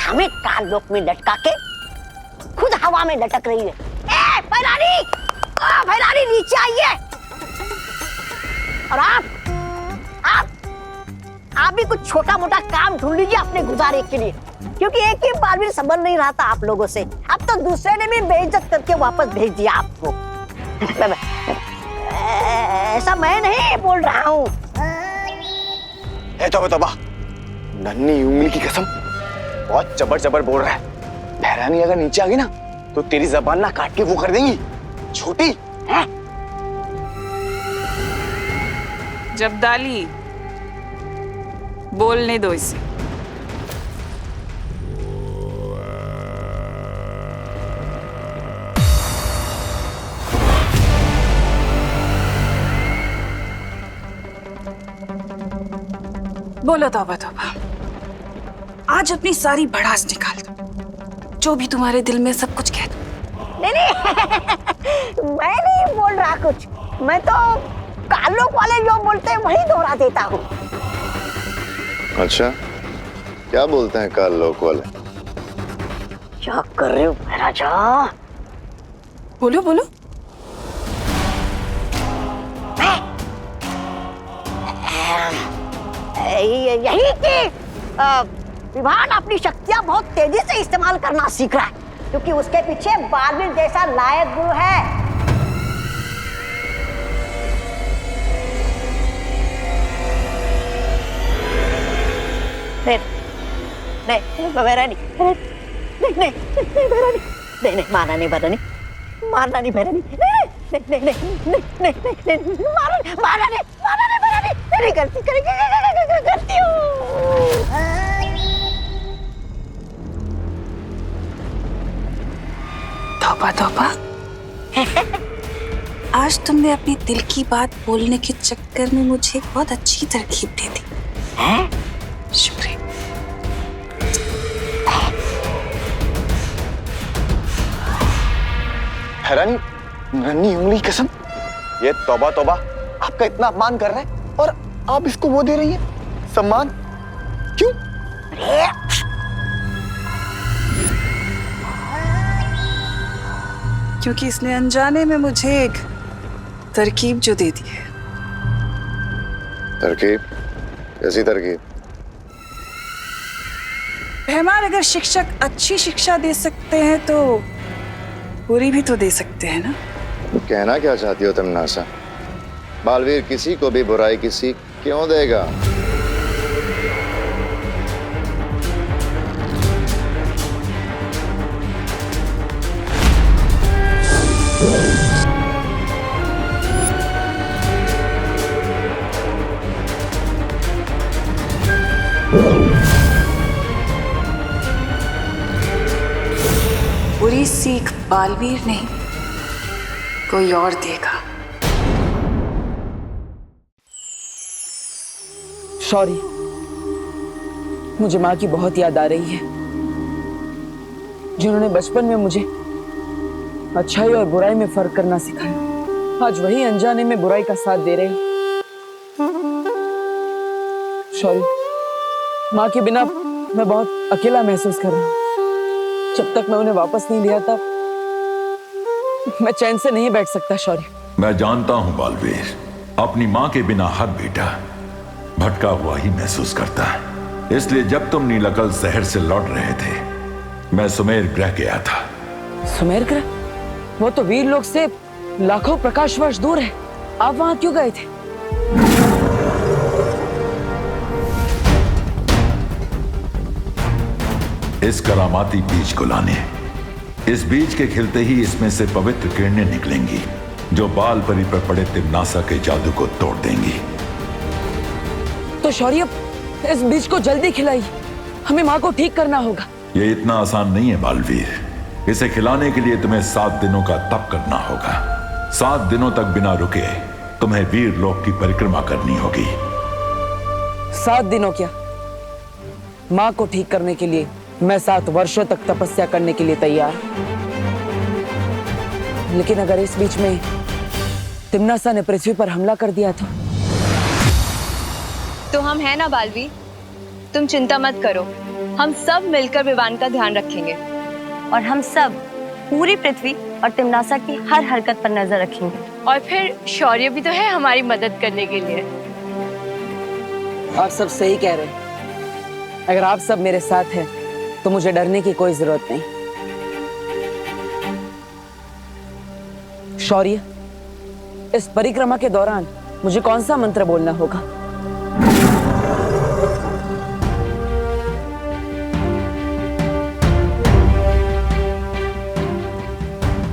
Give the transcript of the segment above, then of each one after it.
हमें काल लोक में लटका के खुद हवा में लटक रही है। ए भैरानी, भैरानी नीचे आइए। और आप भी कुछ छोटा मोटा काम ढूंढ लीजिए अपने गुजारे के लिए, क्योंकि एक ही बार भी संभल नहीं रहा था आप लोगों से। अब तो दूसरे ने भी बेइज्जत करके वापस भेज दिया आपको। ऐसा मैं नहीं बोल रहा हूँ। तोबा, नन्ही उंगली की कसम, बहुत जबर जबर बोल रहा है। भैरानी अगर नीचे आ गई ना तो तेरी जबान ना काट के वो कर देंगी छोटी है? जब्दाली, बोलने दो इसे। बोलो तौबा तौबा, आज अपनी सारी भड़ास निकाल दो, जो भी तुम्हारे दिल में सब कुछ कह दो। नहीं मैं नहीं बोल रहा कुछ, मैं तो कालोक वाले जो बोलते हैं वही दोहरा देता हूँ। अच्छा, क्या बोलते हैं काल लोक वाले? क्या कर रहे हो महाराजा? बोलो बोलो। यही कि विभान अपनी शक्तियां बहुत तेजी से इस्तेमाल करना सीख रहा है, क्योंकि उसके पीछे बालवीर जैसा लायक गुरु है। नहीं भैरानी, नहीं मारना नहीं भैरानी, मारना नहीं भैरानी, मारना नहीं करती हूँ। तौबा तौबा, आज तुमने अपनी दिल की बात बोलने के चक्कर में मुझे एक बहुत अच्छी तरकीब दे दी। शुक्रिया। भैरानी, नन्ही उंगली की कसम, ये तौबा तौबा आपका इतना अपमान कर रहा है और आप इसको वो दे रही हैं सम्मान? क्यों? क्योंकि इसने अनजाने में मुझे एक तरकीब जो दे दी है। तरकीब? कैसी तरकीब? रहमान, अगर शिक्षक अच्छी शिक्षा दे सकते हैं तो बुरी भी तो दे सकते हैं ना? कहना क्या चाहती हो तुम नासा? बालवीर किसी को भी बुराई की सीख क्यों देगा? बुरी सीख बालवीर नहीं, कोई और देगा। सॉरी, मुझे माँ की बहुत याद आ रही है, जिन्होंने बचपन में मुझे अच्छाई और बुराई में फर्क करना सिखाया। आज वही अनजाने में बुराई का साथ दे रहे हैं। सॉरी, माँ के बिना मैं बहुत अकेला महसूस कर रहा हूँ। जब तक मैं उन्हें वापस नहीं लिया था मैं चैन से नहीं बैठ सकता। सॉरी। मैं जानता हूं बालवीर, अपनी माँ के बिना हर बेटा भटका हुआ ही महसूस करता है। इसलिए जब तुम नीलकल शहर से लौट रहे थे, मैं सुमेर ग्रह गया था। सुमेर ग्रह? वो तो वीर लोक से लाखों प्रकाश वर्ष दूर है। आप वहां क्यों गए थे? इस करामाती बीज को लाने। इस बीज के खिलते ही इसमें से पवित्र किरणें निकलेंगी, जो बाल परी पर पड़े तिम्नासा के जादू को तोड़ देंगी। तो शौर्य, इस बीज को जल्दी खिलाइए, हमें माँ को ठीक करना होगा। ये इतना आसान नहीं है बालवीर। इसे खिलाने के लिए तुम्हें 7 दिनों का तप करना होगा। 7 दिनों तक बिना रुके तुम्हें वीर लोक की परिक्रमा करनी होगी। 7 दिनों क्या? माँ को ठीक करने के लिए मैं 7 वर्षों तक तपस्या करने के लिए तैयार। लेकिन अगर इस बीच में तिम्नासा ने पृथ्वी पर हमला कर दिया तो हम हैं ना बालवीर, तुम चिंता मत करो। हम सब मिलकर विवान का ध्यान रखेंगे और हम सब पूरी पृथ्वी और तिमनासा की हर हरकत पर नजर रखेंगे। और फिर शौर्य भी तो है हमारी मदद करने के लिए। आप सब सही कह रहे हैं। अगर आप सब मेरे साथ हैं तो मुझे डरने की कोई जरूरत नहीं। शौर्य, इस परिक्रमा के दौरान मुझे कौन सा मंत्र बोलना होगा?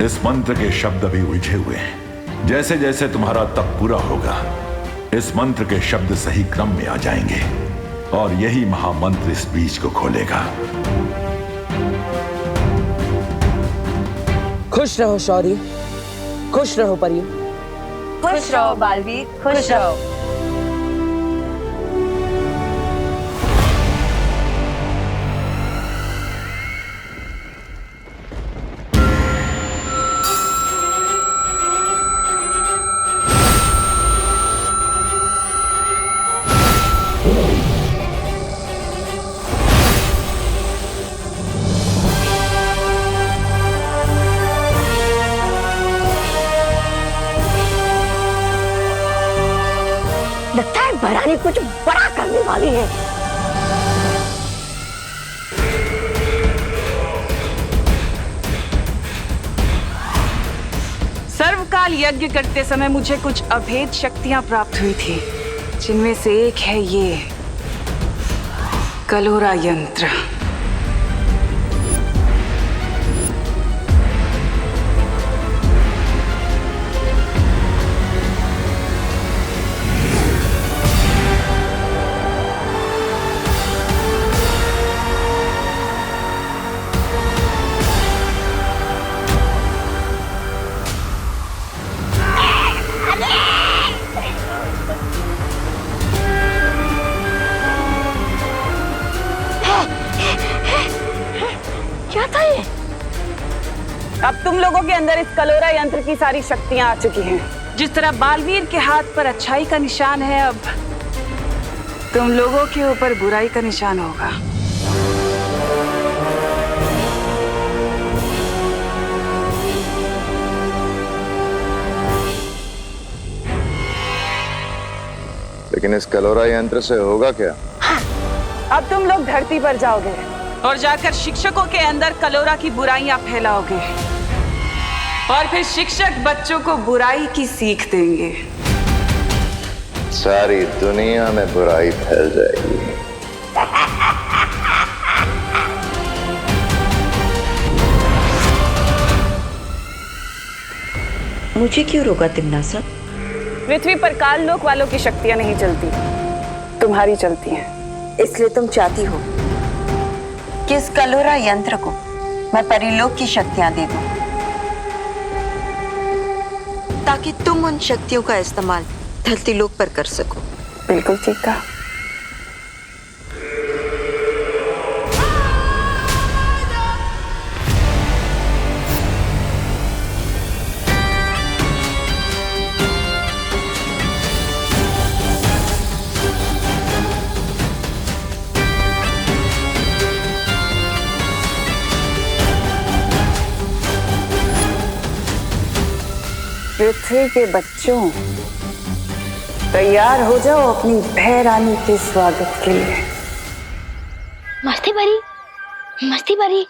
इस मंत्र के शब्द अभी उलझे हुए हैं। जैसे जैसे तुम्हारा तप पूरा होगा, इस मंत्र के शब्द सही क्रम में आ जाएंगे और यही महामंत्र इस बीज को खोलेगा। खुश रहो शौर्य, खुश रहो परियों। खुश रहो बालवीर, खुश रहो। लगता है भरानी कुछ बड़ा करने वाली है। सर्वकाल यज्ञ करते समय मुझे कुछ अभेद शक्तियां प्राप्त हुई थी, जिनमें से एक है ये कलोरा यंत्र। क्या था ये? अब तुम लोगों के अंदर इस कलोरा यंत्र की सारी शक्तियां आ चुकी हैं। जिस तरह बालवीर के हाथ पर अच्छाई का निशान है, अब तुम लोगों के ऊपर बुराई का निशान होगा। लेकिन इस कलोरा यंत्र से होगा क्या? अब तुम लोग धरती पर जाओगे और जाकर शिक्षकों के अंदर कलोरा की बुराइयां फैलाओगे और फिर शिक्षक बच्चों को बुराई की सीख देंगे। सारी दुनिया में बुराई फैल जाएगी। मुझे क्यों रोका तिमनासा? पृथ्वी पर काल लोक वालों की शक्तियां नहीं चलती, तुम्हारी चलती हैं। इसलिए तुम चाहती हो कि इस कलोरा यंत्र को मैं परिलोक की शक्तियां दे दूं, ताकि तुम उन शक्तियों का इस्तेमाल धरती लोक पर कर सको। बिल्कुल ठीक कहा। पृथ्वी के बच्चों, तैयार हो जाओ अपनी भय रानी के स्वागत के लिए। मस्ती भरी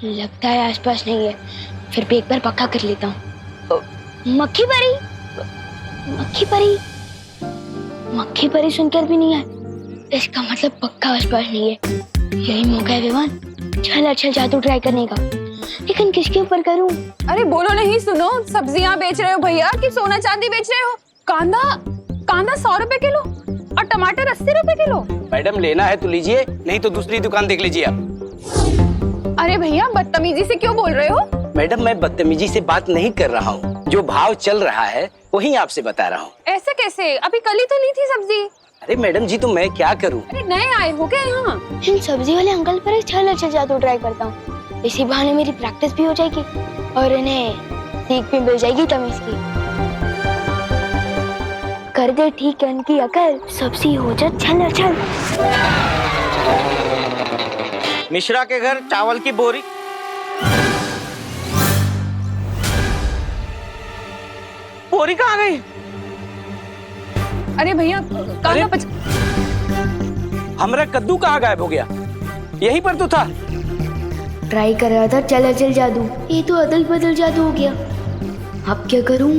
लगता है आसपास नहीं है, फिर भी एक बार पक्का कर लेता हूँ। मक्खी परी सुनकर भी नहीं आए, इसका मतलब पक्का आसपास नहीं है। यही मौका है विवान, चल जादू ट्राई करने का, लेकिन किसके ऊपर करूं? अरे बोलो नहीं, सुनो। सब्जियां बेच रहे हो भैया कि सोना चांदी बेच रहे हो? कांदा 100 रुपए किलो और टमाटर 80 रुपए किलो। मैडम लेना है तो लीजिए, नहीं तो दूसरी दुकान देख लीजिए आप। अरे भैया बदतमीजी से क्यों बोल रहे हो? मैडम मैं बदतमीजी से बात नहीं कर रहा हूँ, जो भाव चल रहा है वही आपसे बता रहा हूँ। ऐसे कैसे? अभी कल ही तो ली थी सब्जी। अरे मैडम जी, तो मैं क्या करूँ? अरे नए आए हो क्या यहाँ? इन सब्जी वाले अंकल पर एक अच्छा जादू ट्राई करता हूँ, इसी बहाने मेरी प्रैक्टिस भी हो जाएगी और इन्हें सीख भी मिल जाएगी तमीज की। कर दे ठीक है इनकी अकल, सब्जी हो जा छल। मिश्रा के घर चावल की बोरी। बोरी कहाँ गई? अरे भैया कांदा हमारा कद्दू कहाँ गायब हो गया? यहीं पर तो था। ट्राई कर रहा था चल जादू, ये तो अदल बदल जादू हो गया। अब क्या करूं?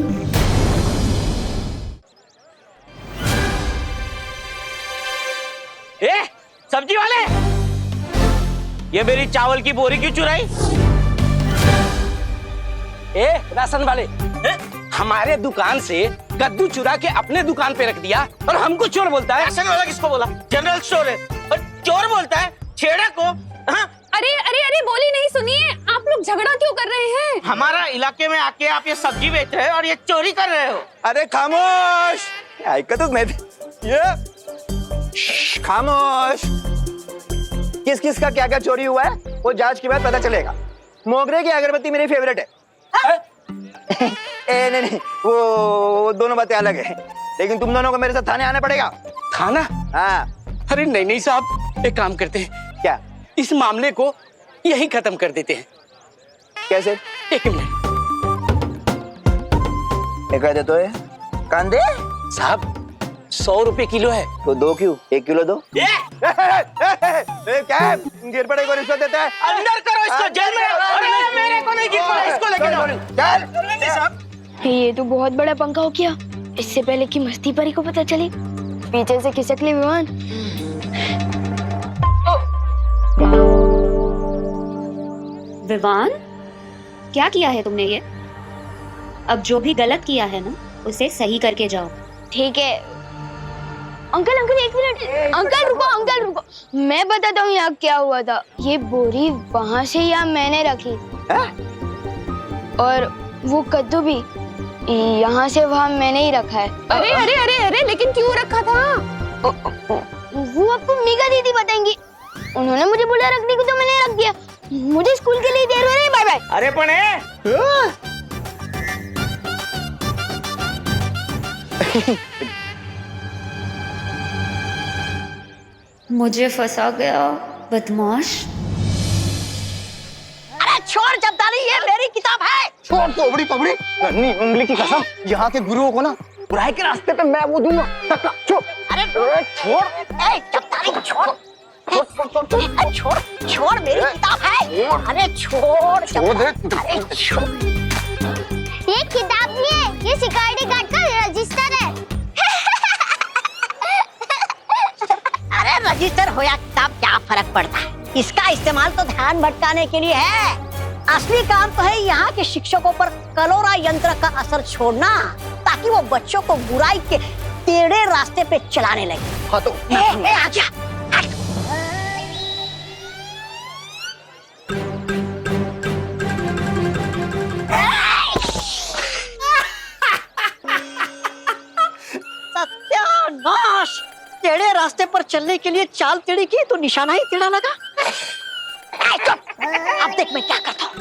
ए, सब्जी वाले, ये मेरी चावल की बोरी क्यों चुराई? ए, राशन वाले, हमारे दुकान से कद्दू चुरा के अपने दुकान पे रख दिया और हमको चोर बोलता है। राशन वाला किसको बोला? जनरल स्टोर है और चोर बोलता है छेड़ा को। हाँ? अरे बोली नहीं सुनिए, आप लोग झगड़ा क्यों कर रहे हैं? हमारा इलाके में आके आप ये सब्जी बेच रहे हो और ये चोरी कर रहे हो। अरे खामोश, ये खामोश। किस किस का क्या क्या चोरी हुआ है वो जांच के बाद पता चलेगा। मोगरे की अगरबत्ती मेरी फेवरेट है। नहीं, वो दोनों बातें अलग है, लेकिन तुम दोनों को मेरे साथ थाने आना पड़ेगा। थाना? हाँ। अरे नहीं साहब, एक काम करते हैं। क्या? इस मामले को यहीं खत्म कर देते हैं। कैसे? एक मिनट। क्या देते हो? कांदे साहब 100 रुपए किलो है। तो 2 क्यों? 1 किलो दो। क्या गिर पड़े को रिश्वत देता है? अंदर करो इसको, जेल में। अरे मेरे को नहीं गिर पड़ा, इसको लेके जाओ। ये तो बहुत बड़ा पंखा हो गया। इससे पहले कि मस्ती परी को पता चले, पीछे से खिसक ले विमान। विवान, क्या किया है तुमने ये? अब जो भी गलत किया है ना, उसे सही करके जाओ। ठीक है। अंकल एक मिनट। अंकल रुको, मैं बताता हूँ यहाँ क्या हुआ था। ये बोरी वहाँ से यहाँ मैंने रखी और वो कद्दू भी यहाँ से वहाँ मैंने ही रखा है। अरे लेकिन क्यों रखा था? वो आपको मीगा दीदी बताएंगी। उन्होंने मुझे बोला रखने को तो मैंने रख दिया। मुझे स्कूल के लिए देर हो रही है। Bye bye. अरे पने मुझे फंसा गया बदमाश। अरे छोड़ जब्दारी, ये मेरी किताब है। छोड़ तोबड़ी पबड़ी, नन्ही उंगली की कसम, यहाँ के गुरुओं को ना बुराई के रास्ते पे मैं वो दूंगा। छोड़। अरे छोड़, जब्दारी छोड़। छोड़ मेरी किताब है। अरे छोड़ दे। अरे छोड़। ये किताब नहीं है, ये सिक्योरिटी गार्ड का रजिस्टर है। अरे रजिस्टर हो या किताब क्या फर्क पड़ता है? इसका इस्तेमाल तो ध्यान भटकाने के लिए है। असली काम तो है यहाँ के शिक्षकों पर कलोरा यंत्र का असर छोड़ना, ताकि वो बच्चों को बुराई के टेढ़े रास्ते पे चलाने लगे। हाँ तो आजा। सत्यानाश! टेढ़े रास्ते पर चलने के लिए चाल टेढ़ी की तो निशाना ही टेढ़ा लगा। अब देख मैं क्या करता हूँ।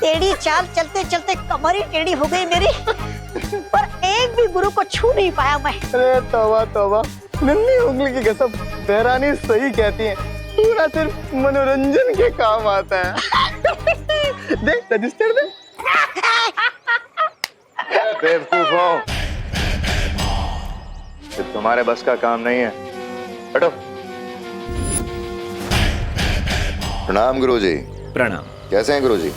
टेढ़ी चाल चलते चलते कमर ही टेढ़ी हो गई मेरी, पर एक भी गुरु को छू नहीं पाया मैं। अरे तौबा, नन्ही उंगली की कसम, देहरानी सही कहती है, पूरा सिर्फ मनोरंजन के काम आता है। देख रजिस्टर दे। बेवकूफों, ये तुम्हारे बस का काम नहीं है। हटो। प्रणाम गुरुजी। प्रणाम। कैसे हैं गुरुजी?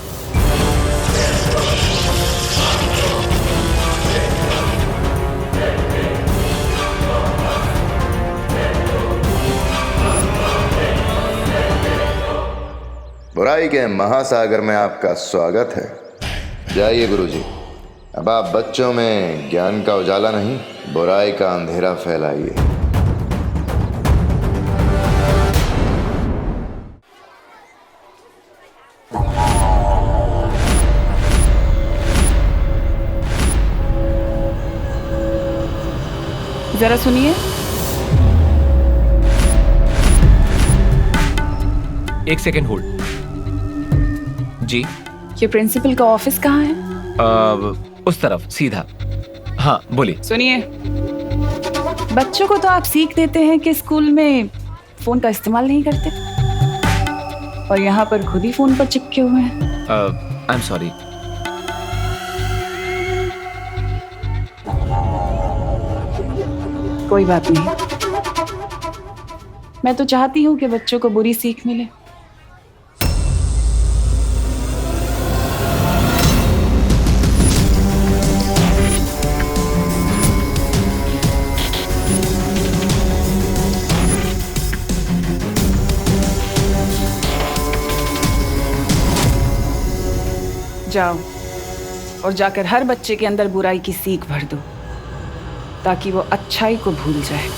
बुराई के महासागर में आपका स्वागत है। जाइए गुरुजी, अब आप बच्चों में ज्ञान का उजाला नहीं, बुराई का अंधेरा फैलाइए। जरा सुनिए। एक सेकेंड होल्ड। जी, ये प्रिंसिपल का ऑफिस कहाँ है? उस तरफ सीधा। हाँ बोलिए। सुनिए, बच्चों को तो आप सीख देते हैं कि स्कूल में फोन का इस्तेमाल नहीं करते, और यहाँ पर खुद ही फोन पर चिपके हुए हैं। I am sorry. कोई बात नहीं, मैं तो चाहती हूँ कि बच्चों को बुरी सीख मिले। जाओ और जाकर हर बच्चे के अंदर बुराई की सीख भर दो, ताकि वो अच्छाई को भूल जाए।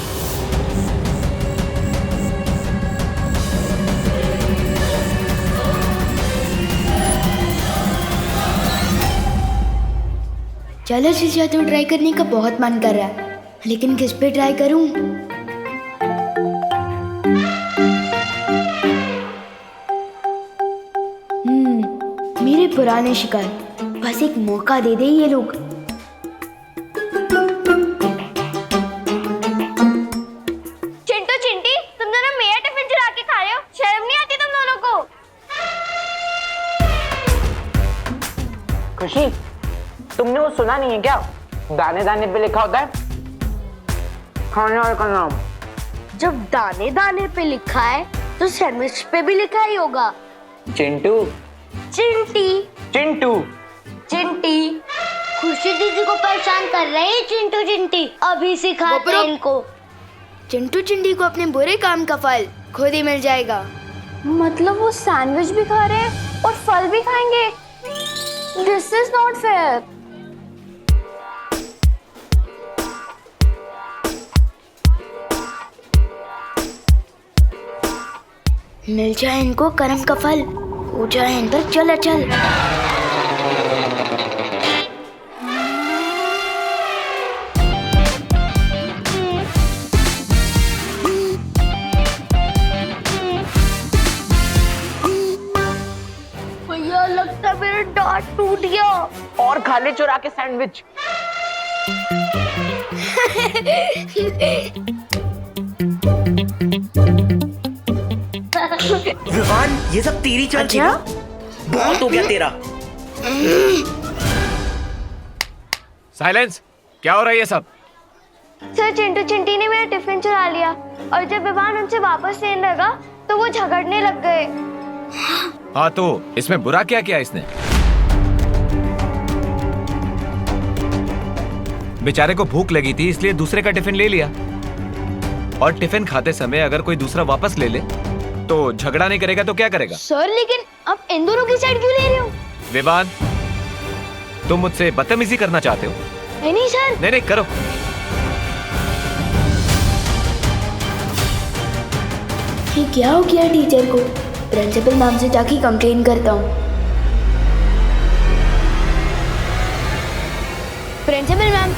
चलो शीशा तो ट्राई करने का बहुत मन कर रहा है, लेकिन किस पे ट्राई करूं? मेरे पुराने शिकार, बस एक मौका दे दे ये लोग। चिंटू चिंटी, तुम दोनों मेरा टिफिन चुरा के खा रहे हो, शर्म नहीं आती तुम दोनों को? खुशी, तुमने वो सुना नहीं है क्या? दाने दाने पे लिखा होता है खाने वाले का नाम। जब दाने दाने पे लिखा है तो सैंडविच पे भी लिखा ही होगा। चिंटू, चिंटी, चिंटू, चिंटी। खुशी दीदी को परेशान कर रहे हैं चिंटू चिंटी, अभी सिखाते हैं इनको। चिंटू चिंटी को अपने बुरे काम का फल खुद ही मिल जाएगा। मतलब वो सैंडविच भी खा रहे हैं और फल भी खाएंगे? This is not fair. मिल जाए इनको कर्म का फल, हो जाए इन पर चल चल। भैया लगता है मेरा दांत टूट गया। और खा ले चुरा के सैंडविच। विवान, ये सब तेरी चाल थी ना? बहुत हो गया तेरा। साइलेंस, क्या हो रहा है ये सब? सर, चिंटू चिंटी ने मेरा टिफिन चुरा लिया और जब विवान उनसे वापस लेने लगा तो वो झगड़ने लग गए। हाँ तो इसमें बुरा क्या किया इसने? बेचारे को भूख लगी थी इसलिए दूसरे का टिफिन ले लिया, और टिफिन खाते समय अगर कोई दूसरा वापस ले ले तो झगड़ा नहीं करेगा तो क्या करेगा? सर लेकिन आप इन दोनों की साइड क्यों ले रहे हो? विवान, तुम मुझसे बदतमीजी करना चाहते हो? नहीं सर। नहीं करो। ये क्या हो गया टीचर को? प्रिंसिपल मैम से जाके कंप्लेन करता हूँ। प्रिंसिपल मैम,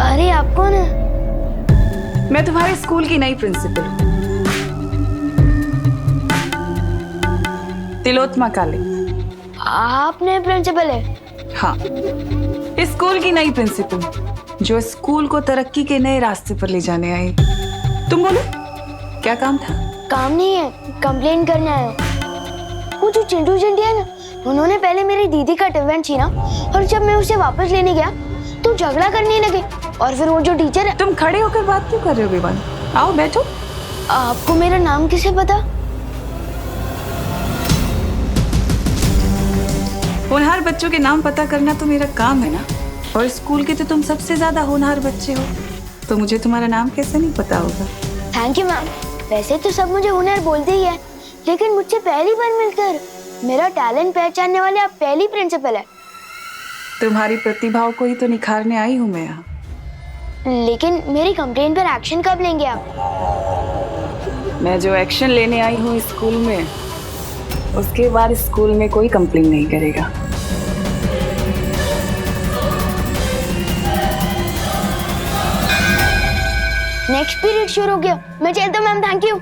अरे आप कौन है? मैं तुम्हारे स्कूल की नई प्रिंसिपल, तिलोत्मा काले। आप नए प्रिंसिपल है? हाँ, इस स्कूल की नई प्रिंसिपल जो स्कूल को तरक्की के नए रास्ते पर ले जाने आई। तुम बोलो, क्या काम था? काम नहीं है, कंप्लेन करने आया हूँ। वो जो चिंटू चिंटी है ना, उन्होंने पहले मेरी दीदी का टिफिन छीना और जब मैं उसे वापस लेने गया तो झगड़ा करने लगे, और फिर वो जो टीचर है। तुम खड़े होकर बात क्यों कर रहे हो विवान? आओ बैठो। आपको मेरा नाम किसे पता? होनहार बच्चों के नाम पता करना तो मेरा काम है ना, और स्कूल के तो तुम सबसे ज्यादा होनहार बच्चे हो, तो मुझे तुम्हारा नाम कैसे नहीं पता होगा? Thank you ma'am. वैसे तो सब मुझे होनहार बोलते ही है, लेकिन मुझसे पहली बार मिलकर मेरा टैलेंट पहचानने वाले आप पहली प्रिंसिपल है। तुम्हारी प्रतिभाओं को ही तो निखारने आई हूँ मैं यहाँ। लेकिन मेरी कंप्लेंट पर एक्शन कब लेंगे आप? मैं जो एक्शन लेने आई हूँ स्कूल में, उसके बाद स्कूल में कोई कंप्लेंट नहीं करेगा। नेक्स्ट पीरियड शुरू हो गया। मैं चलता हूँ मैम, थैंक यू।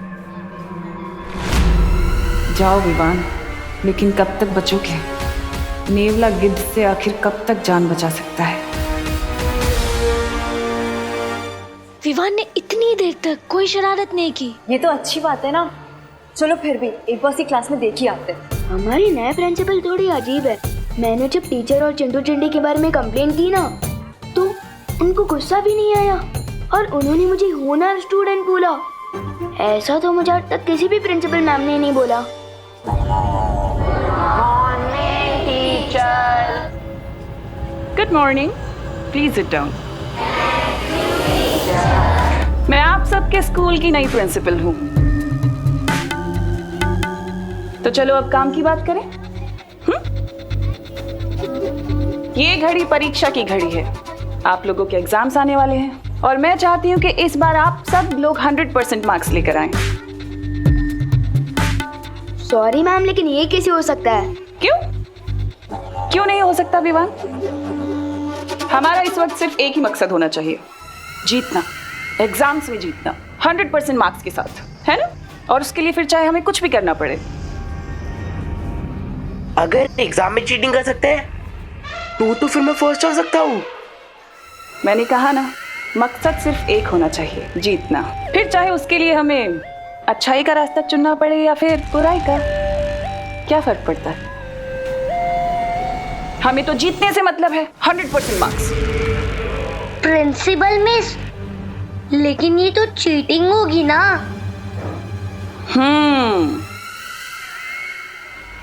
जाओ विवान, लेकिन कब तक बचोगे? नेवला गिद्ध से आखिर कब तक जान बचा सकता है? विवान ने इतनी देर तक कोई शरारत नहीं की। ये तो अच्छी बात है ना। चलो फिर भी एक बार सी क्लास में देख ही आते हैं। हमारी नए प्रिंसिपल थोड़ी अजीब है। मैंने जब टीचर और चिंटू चिंटी के बारे में कंप्लेन की ना, तो उनको गुस्सा भी नहीं आया और उन्होंने मुझे होनहार स्टूडेंट बोला। ऐसा तो मुझे आज तक किसी भी प्रिंसिपल मैम ने नहीं बोला। Good morning, please sit down. मैं आप सबके स्कूल की नई प्रिंसिपल हूँ। तो चलो अब काम की बात करें। ये घड़ी परीक्षा की घड़ी है। आप लोगों के एग्जाम्स आने वाले हैं और मैं चाहती हूँ कि इस बार आप सब लोग 100% मार्क्स लेकर आएं। सॉरी मैम, लेकिन ये कैसे हो सकता है? क्यों नहीं हो सकता विवान? हमारा इस वक्त सिर्फ एक ही मकसद होना चाहिए, जीतना, एग्जाम्स में जीतना 100% मार्क्स के साथ, है ना? और उसके लिए फिर चाहे हमें कुछ भी करना पड़े। अगर एग्जाम में चीटिंग कर सकते हैं तो फिर मैं फर्स्ट आ सकता हूँ। मैंने कहा ना, मकसद सिर्फ एक होना चाहिए, जीतना। फिर चाहे उसके लिए हमें अच्छाई का रास्ता चुनना पड़े या फिर बुराई का, क्या फर्क पड़ता है? हमें तो जीतने से मतलब है, 100% मार्क्स। प्रिंसिपल मिस, लेकिन ये तो चीटिंग होगी ना।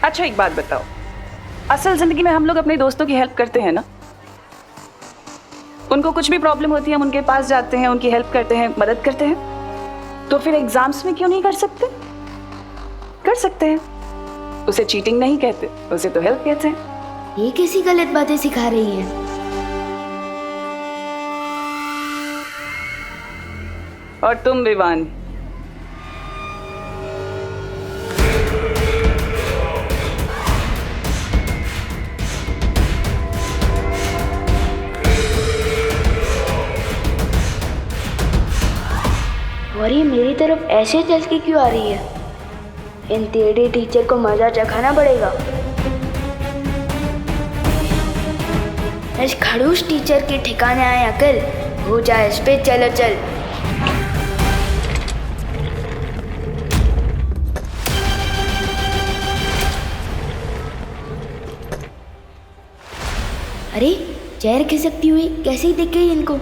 अच्छा एक बात बताओ, असल जिंदगी में हम लोग अपने दोस्तों की हेल्प करते हैं ना? उनको कुछ भी प्रॉब्लम होती है, हम उनके पास जाते हैं, उनकी हेल्प करते हैं, मदद करते हैं। तो फिर एग्जाम्स में क्यों नहीं कर सकते? कर सकते हैं। उसे चीटिंग नहीं कहते, उसे तो हेल्प कहते हैं। ये कैसी गलत बातें सिखा रही है? और तुम विवान, और ये मेरी तरफ ऐसे चल के क्यों आ रही है? इन टेढ़े टीचर को मजा चखाना पड़ेगा। इस खड़ूस टीचर के ठिकाने आए अकल, हो जाए इस पे चलो चल। अरे चेहर खिसकती हुई कैसे दिख गई इनको?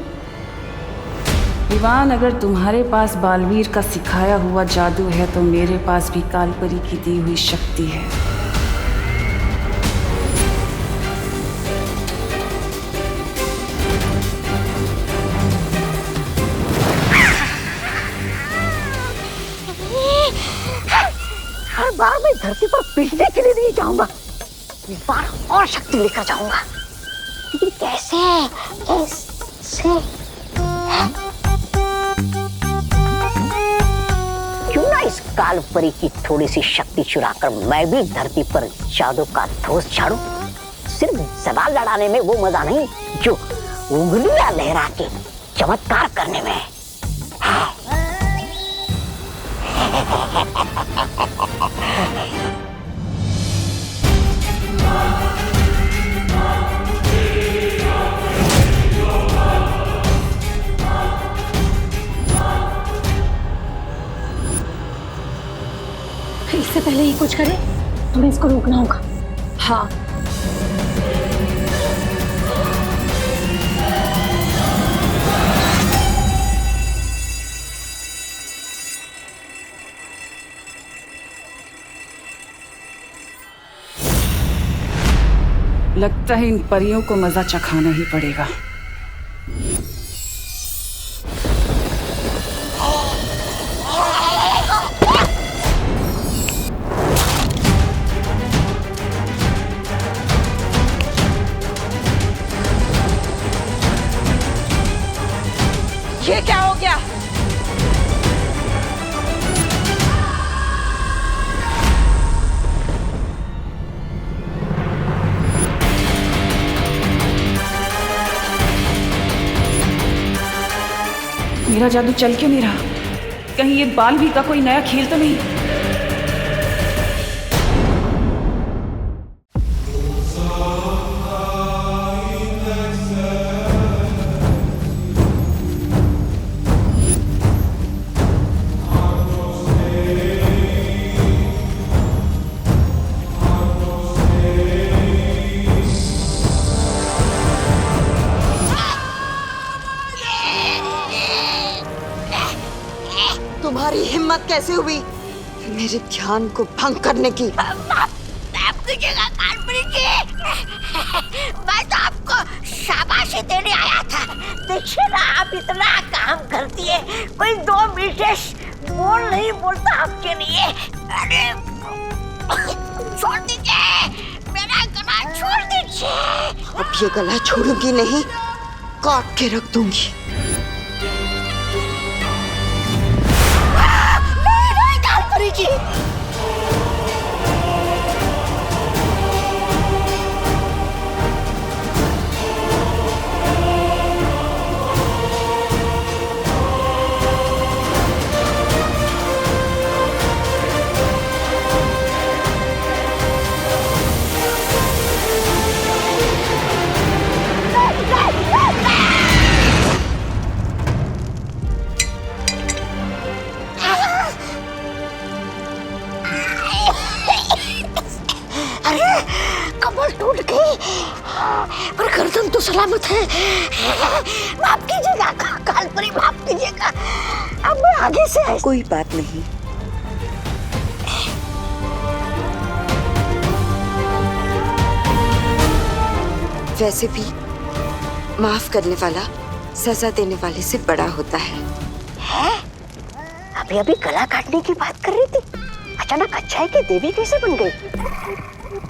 विवान, अगर तुम्हारे पास बालवीर का सिखाया हुआ जादू है तो मेरे पास भी कालपरी की दी हुई शक्ति है। हर बार मैं धरती पर पीटने के लिए नहीं जाऊंगा, इस बार और शक्ति लेकर जाऊंगा। लेकिन कैसे? क्यों ना इस कालपरी की थोड़ी सी शक्ति चुराकर मैं भी धरती पर जादू का धोस झाड़ू। सिर्फ सवाल लड़ाने में वो मजा नहीं जो उंगलियां लहरा के चमत्कार करने में। इससे पहले ही कुछ करे, हमें इसको रोकना होगा। हाँ, लगता है इन परियों को मजा चखाना ही पड़ेगा। ये क्या हो गया? मेरा जादू चल क्यों नहीं रहा? कहीं ये बालवीर का कोई नया खेल तो नहीं? तुम्हारी हिम्मत कैसे हुई मेरे ध्यान को भंग करने की? आपकी जगह कानपुरी जी, मैं तो आपको शाबाशी देने आया था। देखिए ना, आप इतना काम करती है, कोई 2 मिनट बोल नहीं बोलता आपके लिए। अरे छोड़ दीजिए, मेरा गला छोड़ दीजिए। अब ये गला छोड़ूंगी नहीं, काट के रख दूंगी। नहीं कानपुरी जी, कमर टूट गई, पर गर्दन तो सलामत है। माफ कीजिएगा कानपुरी, माफ कीजिएगा। अब मैं आगे से कोई बात नहीं। वैसे भी माफ करने वाला सजा देने वाले से बड़ा होता है। अभी अभी गला काटने की बात कर रही थी, अचानक अच्छाई की देवी कैसे बन गई?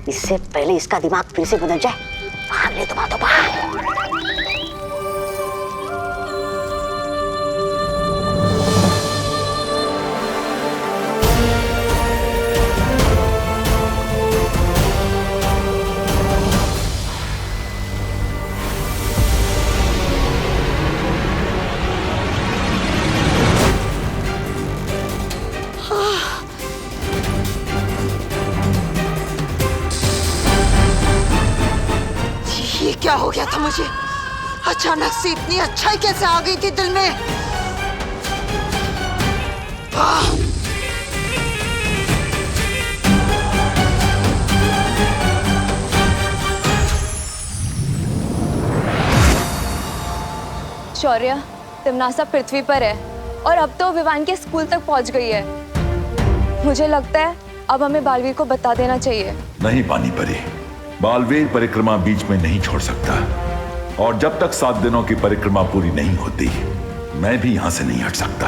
इससे पहले इसका दिमाग फिर से बदल जाए, भाग ले तुम, तो भाग। क्या हो गया था मुझे? अचानक से इतनी अच्छाई कैसे आ गई थी दिल में? शौर्य, तिमनासा पृथ्वी पर है और अब तो विवान के स्कूल तक पहुंच गई है। मुझे लगता है अब हमें बालवीर को बता देना चाहिए। नहीं पानी परी, बालवीर परिक्रमा बीच में नहीं छोड़ सकता, और जब तक 7 दिनों की परिक्रमा पूरी नहीं होती मैं भी यहां से नहीं हट सकता।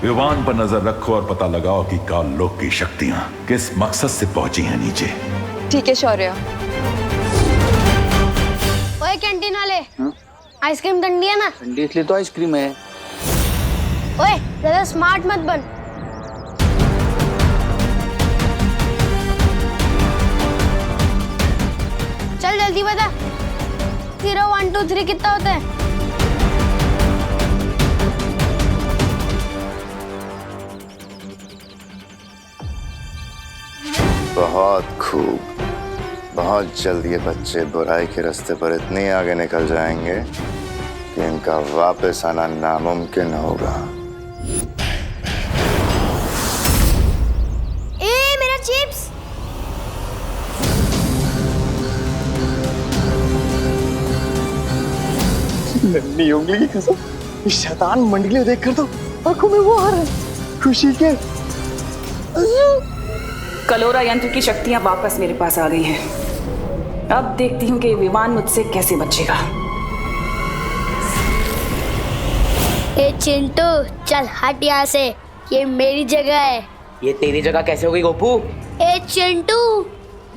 विवान पर नजर रखो और पता लगाओ कि काल लोक की शक्तियां किस मकसद से पहुंची हैं नीचे। ठीक है शौर्य। ओए कैंटीन वाले, आइसक्रीम ठंडी है ना? ठंडी इसलिए तो आइसक्रीम है। ओए ज्यादा स्मार्ट मत बन। चल जल्दी बता, 0 1 2 3 कितना होता है? बहुत खूब। बहुत जल्द ये बच्चे बुराई के रास्ते पर इतने आगे निकल जाएंगे कि इनका वापस आना नामुमकिन होगा। मेरा चिप्स। नन्ही उंगली की कसम, इस शैतान मंडली देखकर तो आंखों में वो आ रहा है खुशी के। कलोरा यंत्र की शक्तियां वापस मेरे पास आ गई हैं। अब देखती हूँ कि विवान मुझसे कैसे बचेगा। ए चिंटू, चल हट यहाँ से, ये मेरी जगह है। ये तेरी जगह कैसे हो गई गोपू? ए चिंटू,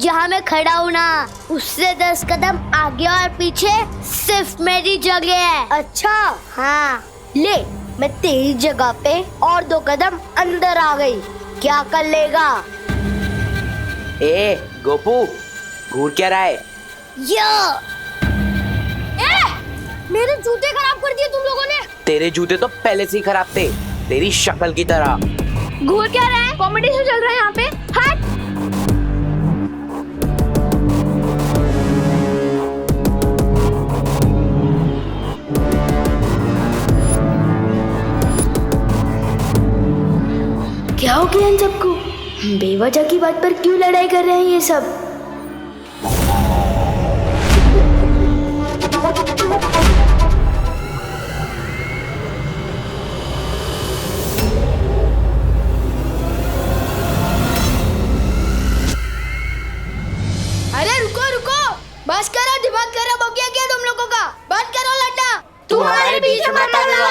जहाँ मैं खड़ा हूँ ना, उससे 10 कदम आगे और पीछे सिर्फ मेरी जगह है। अच्छा हाँ, ले मैं तेरी जगह पे और 2 कदम अंदर आ गई, क्या कर लेगा? ए गोपू, घूर क्या रहा है? मेरे जूते खराब कर दिए तुम लोगों ने। तेरे जूते तो पहले से ही खराब थे, तेरी शक्ल की तरह। घूर क्या रहा है? कॉम्पिटिशन चल रहा है यहाँ पे। हट! क्या हो गया इन सबको? बेवजह की बात पर क्यों लड़ाई कर रहे हैं ये सब? अरे रुको रुको, बस करो, दिमाग खराब हो गया क्या तुम लोगों का? बंद करो लड्डा। तुम्हारे बीच में मत आओ।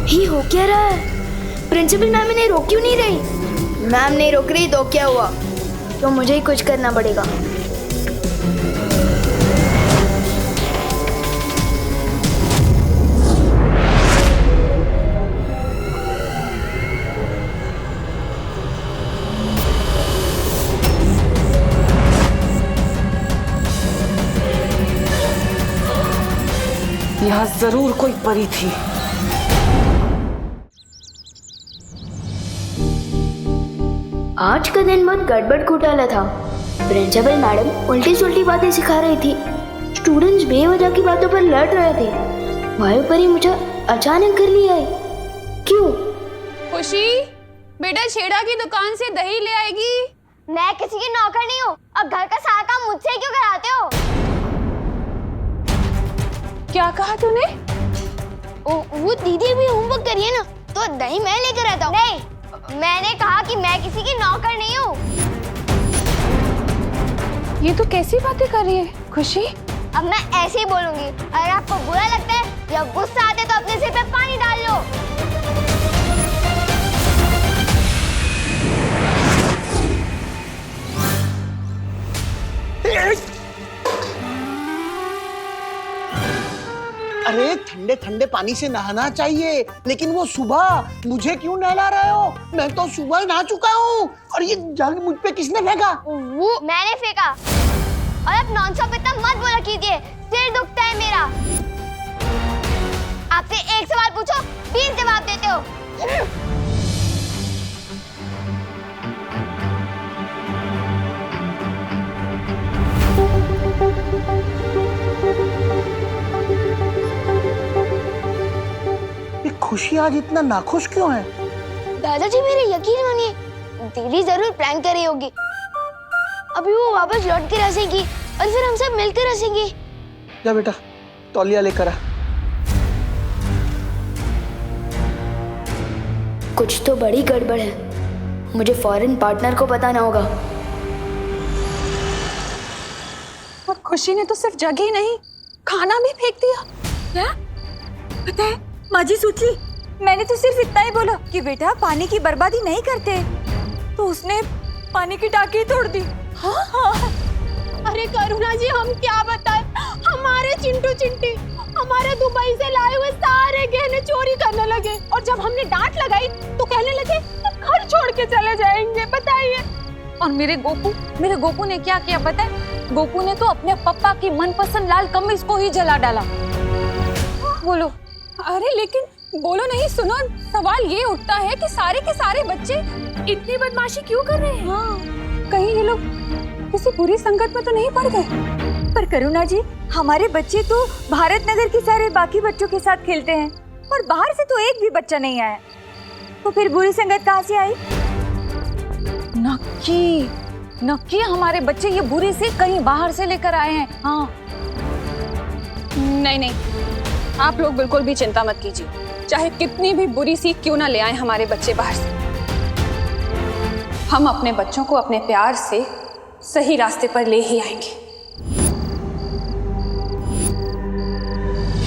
ये हो क्या रहा है? प्रिंसिपल मैम इन्हें रोक क्यों नहीं रही? मैम नहीं रोक रही तो क्या हुआ? तो मुझे ही कुछ करना पड़ेगा। यहाँ जरूर कोई परी थी। आज का दिन बहुत गड़बड़ घोटाला था। प्रिंसिपल मैडम उल्टी सुल्टी बातें सिखा रही थी, स्टूडेंट्स बेवजह की बातों पर लड़ रहे थे। वायु परी मुझे अचानक घर ले आई। क्यों? खुशी, बेटा छेड़ा की दुकान से दही ले आएगी। मैं किसी की नौकर नहीं हूँ। अब घर का सारा काम मुझसे क्यों कराते हो? क्या कहा तूने? वो दीदी भी होमवर्क करिए ना, तो दही मैं लेकर आता हूँ। नहीं, मैंने कहा कि मैं किसी की नौकर नहीं हूँ। ये तो कैसी बातें कर रही है खुशी? अब मैं ऐसे ही बोलूंगी। अगर आपको बुरा लगता है या गुस्सा आता है तो अपने सिर पे पानी डाल लो। अरे ठंडे ठंडे पानी से नहाना चाहिए, लेकिन वो सुबह मुझे क्यों नहला रहे हो? मैं तो सुबह ही नहा चुका हूँ। और ये जग मुझ पे किसने फेंका? वो मैंने फेंका। और अब नॉनस्टॉप इतना मत बोला कीजिए, सिर दुखता है मेरा। आपसे एक सवाल पूछो, 20 जवाब देते हो। खुशी आज इतना नाखुश क्यों है? दादाजी मेरे यकीन मानिए, दीदी जरूर प्रैंक कर रही होगी। अभी वो वापस लौट के हंसेगी और फिर हम सब मिलकर हंसेंगे। जा बेटा, तौलिया लेकर आ। कुछ तो बड़ी गड़बड़ है। मुझे फॉरेन पार्टनर को बताना होगा। और खुशी ने तो सिर्फ जगह ही नहीं, खाना भी फेंक दिया। क्या? पता है माँ जी सोची, मैंने तो सिर्फ इतना ही बोला कि बेटा पानी की बर्बादी नहीं करते, तो उसने पानी की टाकी ही तोड़ दी। हाँ हाँ। अरे करुणा जी, हम क्या बताएं, हमारे चिंटू चिंटी हमारे दुबई से लाए हुए सारे गहने चोरी करने लगे। और जब हमने डांट लगाई तो कहने लगे घर छोड़ के चले जाएंगे। बताइए। और मेरे गोपू ने क्या किया पता है? गोपू ने तो अपने पापा की मनपसंद लाल कमीज को ही जला डाला। बोलो। अरे लेकिन बोलो नहीं, सुनो, सवाल ये उठता है कि सारे के सारे बच्चे इतनी बदमाशी क्यों कर रहे हैं? हाँ। कहीं ये लोग किसी बुरी संगत में तो नहीं पड़ गए? पर करुणा जी, हमारे बच्चे तो भारत नगर के सारे बाकी बच्चों के साथ खेलते हैं और बाहर से तो एक भी बच्चा नहीं आया, तो फिर बुरी संगत कहाँ से आई? नक्की हमारे बच्चे ये बुरी से कहीं बाहर से लेकर आए हैं। हाँ। नहीं, आप लोग बिल्कुल भी चिंता मत कीजिए। चाहे कितनी भी बुरी सीख क्यों ना ले आए हमारे बच्चे बाहर से, हम अपने बच्चों को अपने प्यार से सही रास्ते पर ले ही आएंगे।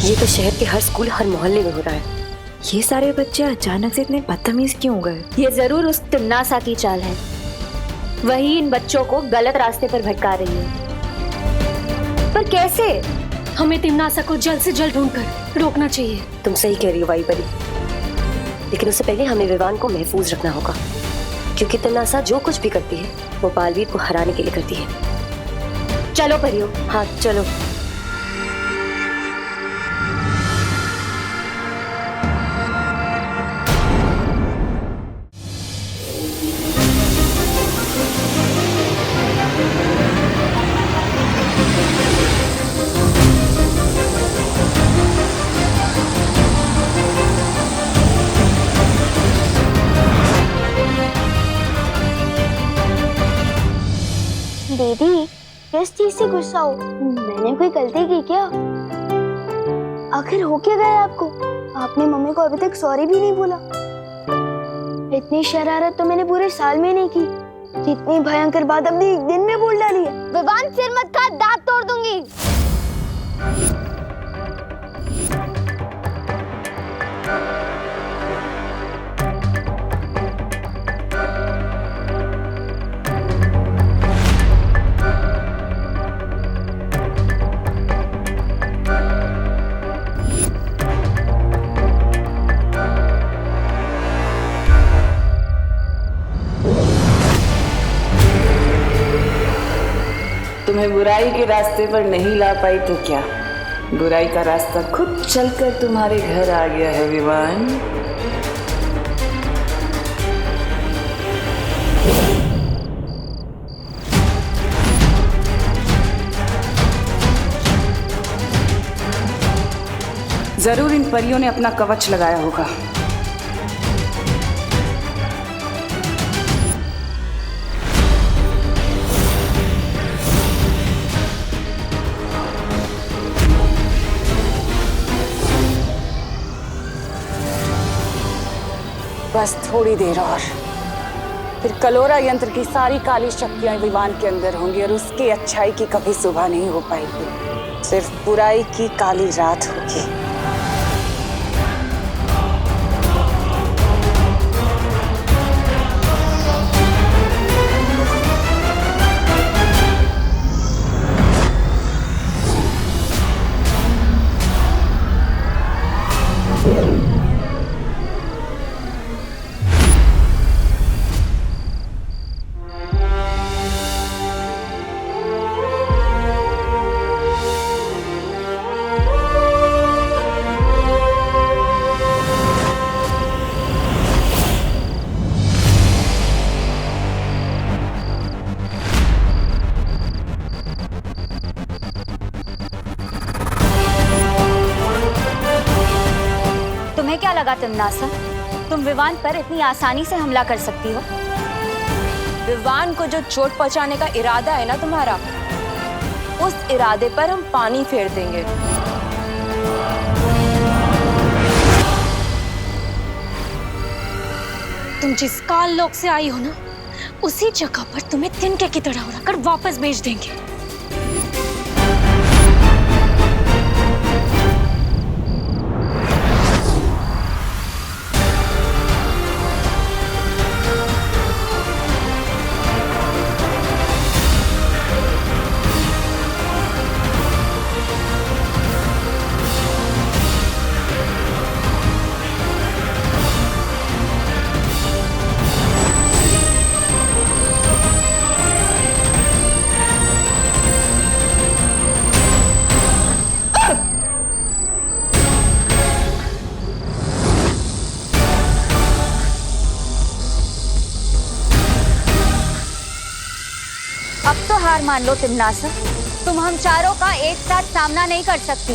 ये तो शहर के हर स्कूल, हर मोहल्ले में हो रहा है। ये सारे बच्चे अचानक से इतने बदतमीज क्यों हो गए? ये जरूर उस तिमनासा की चाल है। वही इन बच्चों को गलत रास्ते पर भटका रही है। पर कैसे? हमें तिमनासा को जल्द से जल्द ढूंढकर रोकना चाहिए। तुम सही कह रही हो वाई परी, लेकिन उससे पहले हमें विवान को महफूज रखना होगा। क्योंकि तिमनासा जो कुछ भी करती है वो बालवीर को हराने के लिए करती है। चलो परियो, हाँ चलो। दीदी, किस चीज से गुस्सा हो? मैंने कोई गलती की क्या? आखिर हो क्या गया आपको? आपने मम्मी को अभी तक सॉरी भी नहीं बोला। इतनी शरारत तो मैंने पूरे साल में नहीं की जितनी भयंकर बात अपने एक दिन में बोल डाली है। विवान, सिर मत काट, दांत तोड़ दूंगी। तुम्हें बुराई के रास्ते पर नहीं ला पाई तो क्या, बुराई का रास्ता खुद चलकर तुम्हारे घर आ गया है विवान। जरूर इन परियों ने अपना कवच लगाया होगा। बस थोड़ी देर और, फिर कलोरा यंत्र की सारी काली शक्तियां विवान के अंदर होंगी और उसकी अच्छाई की कभी सुबह नहीं हो पाएगी, सिर्फ बुराई की काली रात होगी। क्या लगा तिमनासा, तुम विवान पर इतनी आसानी से हमला कर सकती हो? विवान को जो चोट पहुंचाने का इरादा है ना तुम्हारा, उस इरादे पर हम पानी फेर देंगे। तुम जिस काल लोक से आई हो ना, उसी जगह पर तुम्हें तिनके की तरह उड़ाकर वापस भेज देंगे। अब तो हार मान लो तिमनासा, तुम हम चारों का एक साथ सामना नहीं कर सकती।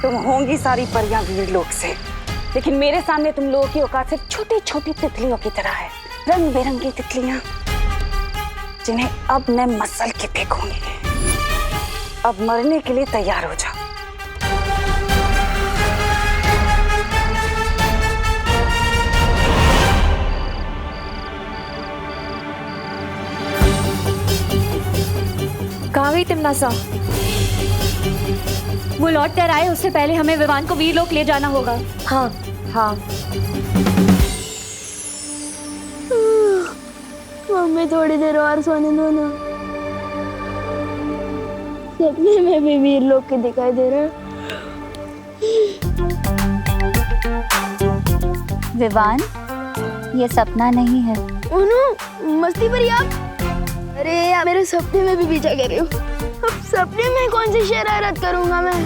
तुम होंगी सारी परियां वीर लोक से, लेकिन मेरे सामने तुम लोगों की औकात सिर्फ छोटी छोटी तितलियों की तरह है। रंग बिरंगी तितलियां जिन्हें अब मैं मसल के फेंकूंगी। अब मरने के लिए तैयार हो जाओ। कहाँ गई तिमनासा? वो लौट कर आए उससे पहले हमें विवान को वीरलोक ले जाना होगा। हाँ हाँ। हमें थोड़ी देर और सोने दो ना। सपने में भी वीर लोग के दिखाई दे रहे हैं। विवान, ये सपना नहीं है। उन्हों मस्ती भरी आप। अरे यार, मेरे सपने में भी पीछा कर रही हो। अब सपने में कौन सी शरारत करूंगा मैं?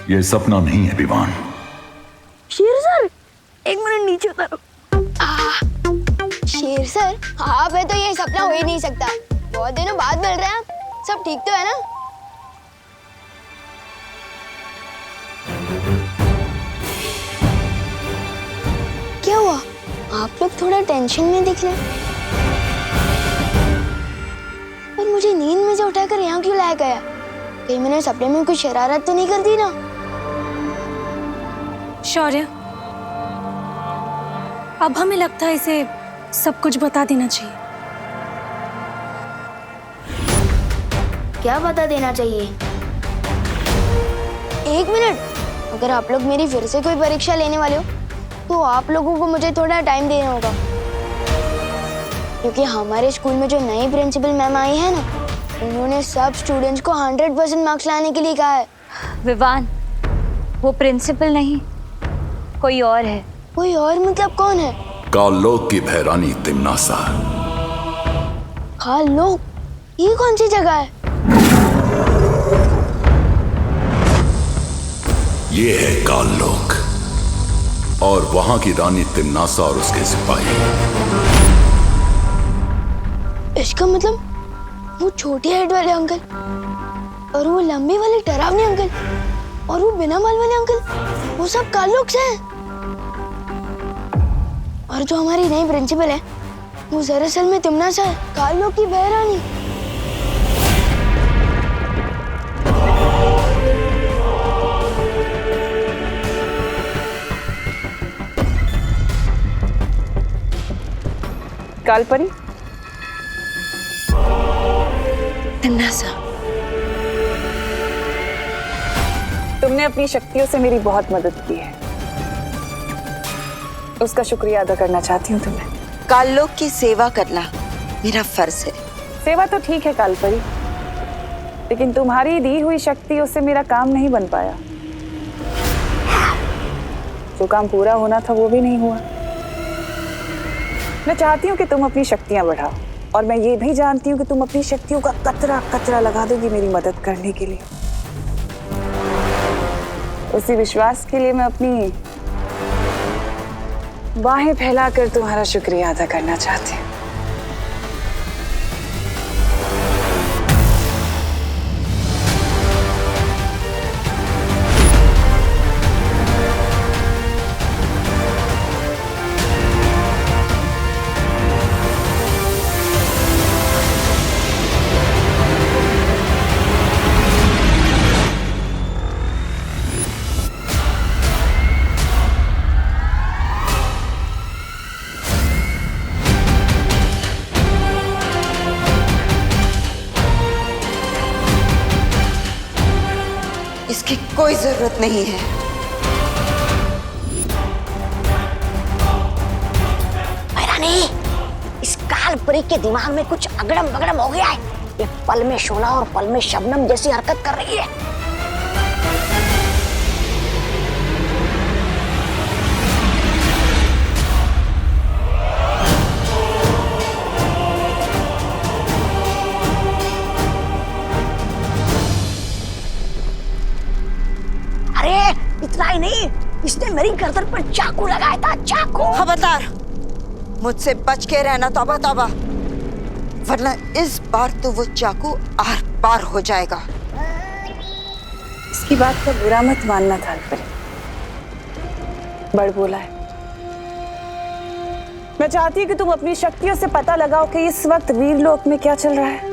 ये सपना नहीं है विवान। शेर सर, एक मिनट नीचे उतारो। शेर सर, आप है तो ये सपना हो ही नहीं सकता। बहुत दिनों बाद मिल रहे हैं आप। सब ठीक तो है ना? क्या हुआ? आप लोग थोड़ा टेंशन में दिख रहे हैं। पर मुझे नींद में से उठाकर यहाँ क्यों लाया गया? कहीं मैंने सपने में कुछ शरारत तो नहीं कर दी ना? शौर्य, अब हमें लगता है इसे सब कुछ बता देना चाहिए। क्या बता देना चाहिए? एक मिनट, अगर आप लोग मेरी फिर से कोई परीक्षा लेने वाले हो तो आप लोगों को मुझे थोड़ा टाइम देना होगा, क्योंकि हमारे स्कूल में जो नई प्रिंसिपल मैम आई है ना, उन्होंने सब स्टूडेंट्स को 100% मार्क्स लाने के लिए कहा है। विवान, वो प्रिंसिपल नहीं, कोई और है। कोई और मतलब कौन है? कालोक की भैरानी तिम्नासा। कालोक? ये कौन सी जगह है? ये है कालोक और वहां की रानी तिम्नासा और उसके सिपाही। इसका मतलब वो छोटे हेड वाले अंकल और वो लंबे वाले डरावने अंकल और वो बिना बाल वाले अंकल, वो सब कालोक से हैं। और जो हमारी नई प्रिंसिपल है वो दरअसल में तिम्नासा है, कालोक की बहरानी। कालपरी, तिम्नासा, तुमने अपनी शक्तियों से मेरी बहुत मदद की है, उसका शुक्रिया अदा करना चाहती हूँ तुम्हें। कालोक की सेवा करना मेरा फर्ज है। सेवा तो ठीक है कालपरी, लेकिन तुम्हारी दी हुई शक्तियों से मेरा काम नहीं बन पाया। जो काम पूरा होना था वो भी नहीं हुआ। मैं चाहती हूँ कि तुम अपनी शक्तियां बढ़ाओ, और मैं ये भी जानती हूँ कि तुम अपनी शक्तियों का कतरा कतरा लगा दोगी मेरी मदद करने के लिए। उसी विश्वास के लिए मैं अपनी बाहें फैलाकर तुम्हारा शुक्रिया अदा करना चाहती हूँ। इसकी कोई जरूरत नहीं है। भैरानी, इस कालपरी के दिमाग में कुछ अगड़म बगड़म हो गया है। ये पल में शोला और पल में शबनम जैसी हरकत कर रही है। इतना ही नहीं, इसने मेरी गर्दन पर चाकू लगाया था, चाकू। खबरदार, मुझसे बच के रहना तौबा तौबा, वरना इस बार तो वो चाकू आर पार हो जाएगा। इसकी बात का बुरा मत मानना कालपरी, बड़ बोला है। मैं चाहती हूँ कि तुम अपनी शक्तियों से पता लगाओ कि इस वक्त वीरलोक में क्या चल रहा है।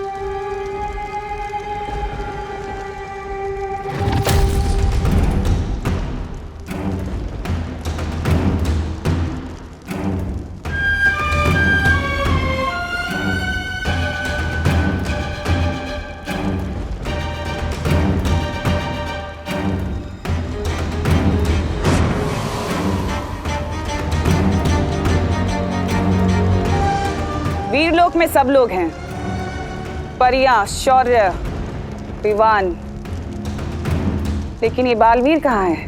वीरलोक में सब लोग हैं, परियां, शौर्य, विवान, लेकिन ये बालवीर कहाँ है?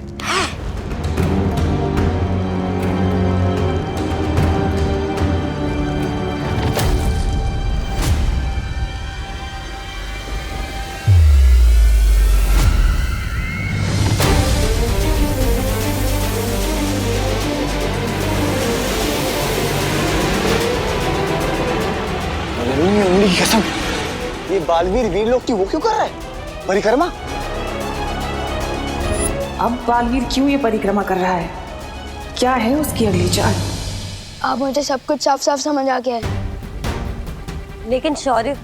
नन्ही उंगली की कसम, ये बालवीर वीरलोक की वो क्यों कर रहा है? परिक्रमा? अब बालवीर क्यों ये परिक्रमा कर रहा है? क्या है उसकी अगली चाल? अब मुझे सब कुछ साफ साफ समझ आ गया है। लेकिन शौर्य,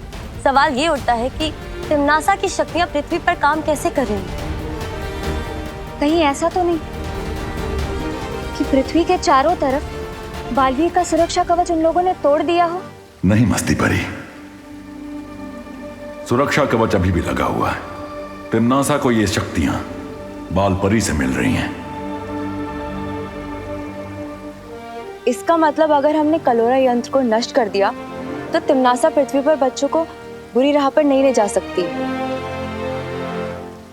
सवाल ये उठता है कि तिम्नासा की शक्तियां पृथ्वी पर काम कैसे कर रही हैं? कहीं ऐसा तो नहीं कि पृथ्वी के चारों तरफ बालवीर का सुरक्षा कवच उन लोगों ने तोड़ दिया हो? नहीं मस्ती परी, सुरक्षा कवच अभी भी लगा हुआ है। तिम्नासा को ये शक्तियां बाल परी से मिल रही हैं। इसका मतलब अगर हमने कलोरा यंत्र को नष्ट कर दिया तो तिम्नासा पृथ्वी पर बच्चों को बुरी राह पर नहीं ले जा सकती।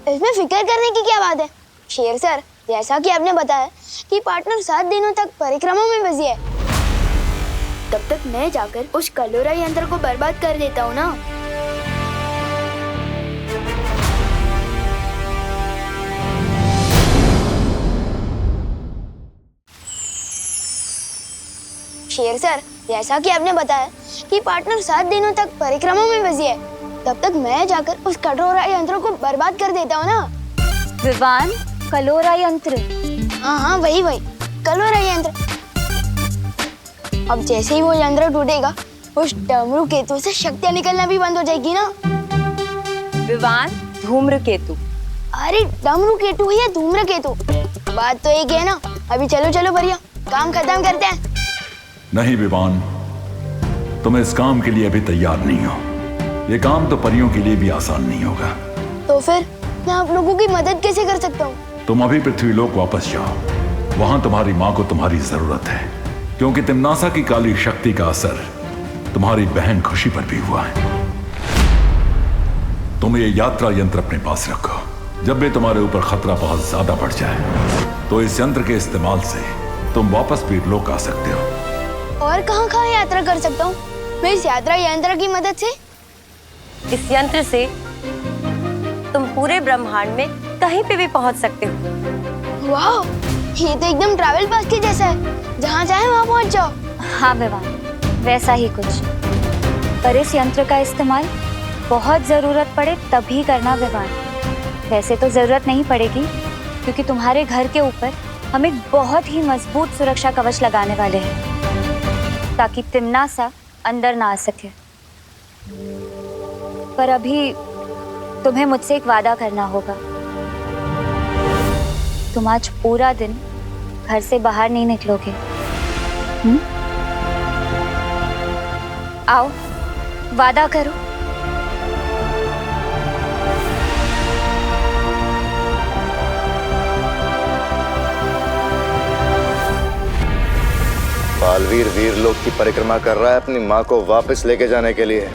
इसमें फिक्र करने की क्या बात है शेर सर? जैसा कि आपने बताया कि पार्टनर 7 दिनों तक परिक्रमा में बिजी है, तब तक मैं जाकर उस कलोरा यंत्र को बर्बाद कर देता हूँ ना। शेर सर, जैसा कि आपने बताया कि पार्टनर 7 दिनों तक परिक्रमा में बिजी है, तब तक मैं जाकर उस कलोरा यंत्र को बर्बाद कर देता हूँ ना। विवान, कलोरा यंत्र? हाँ, वही कलोरा यंत्र। अब जैसे ही वो यंत्र टूटेगा, उस डमरू केतु से शक्तियाँ निकलना भी बंद हो जाएगी ना। विवान, धूम्र केतु। अरे डमरू केतु या धूम्र केतु, बात तो एक है ना। अभी चलो चलो भैया, काम खत्म करते हैं। नहीं विवान, तुम इस काम के लिए अभी तैयार नहीं हो। ये काम तो परियों के लिए भी आसान नहीं होगा। तो फिर मैं आप लोगों की मदद कैसे कर सकता हूँ? तुम अभी पृथ्वीलोक वापस जाओ, वहां तुम्हारी माँ को तुम्हारी जरूरत है, क्योंकि तिम्नासा की काली शक्ति का असर तुम्हारी बहन खुशी पर भी हुआ है। तुम ये यात्रा यंत्र अपने पास रखो। जब भी तुम्हारे ऊपर खतरा बहुत ज्यादा बढ़ जाए तो इस यंत्र के इस्तेमाल से तुम वापस वीरलोक आ सकते हो। और कहाँ कहाँ यात्रा कर सकता हूँ मैं इस यात्रा यंत्र की मदद से? इस यंत्र से तुम पूरे ब्रह्मांड में कहीं पे भी पहुंच सकते हो। वाह, ये तो एकदम ट्रैवल पास के जैसा है, जहाँ चाहे वहाँ पहुँच जाओ। हाँ विवान, वैसा ही कुछ। पर इस यंत्र का इस्तेमाल बहुत जरूरत पड़े तभी करना विवान। वैसे तो जरूरत नहीं पड़ेगी, क्योंकि तुम्हारे घर के ऊपर हम एक बहुत ही मजबूत सुरक्षा कवच लगाने वाले हैं, ताकि तिम्नासा अंदर ना आ सके। पर अभी तुम्हें मुझसे एक वादा करना होगा। तुम आज पूरा दिन घर से बाहर नहीं निकलोगे। आओ, वादा करो। बालवीर वीरलोक की परिक्रमा कर रहा है अपनी माँ को वापस लेके जाने के लिए,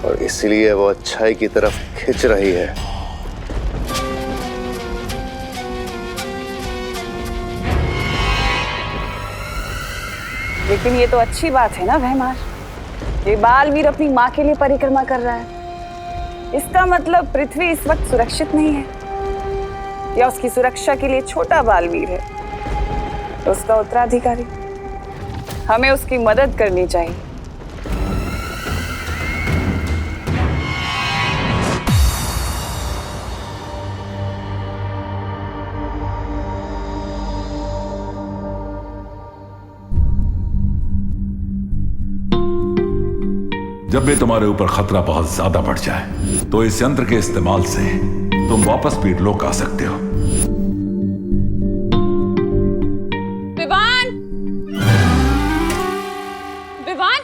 और इसलिए वो अच्छाई की तरफ खिंच रही है। लेकिन ये तो अच्छी बात है ना भैमार, ये बालवीर अपनी माँ के लिए परिक्रमा कर रहा है। इसका मतलब पृथ्वी इस वक्त सुरक्षित नहीं है, या उसकी सुरक्षा के लिए छोटा बालवीर है तो उसका उत्तराधिकारी। हमें उसकी मदद करनी चाहिए। जब भी तुम्हारे ऊपर खतरा बहुत ज्यादा बढ़ जाए तो इस यंत्र के इस्तेमाल से तुम वापस वीरलोक आ सकते हो। विवान, विवान,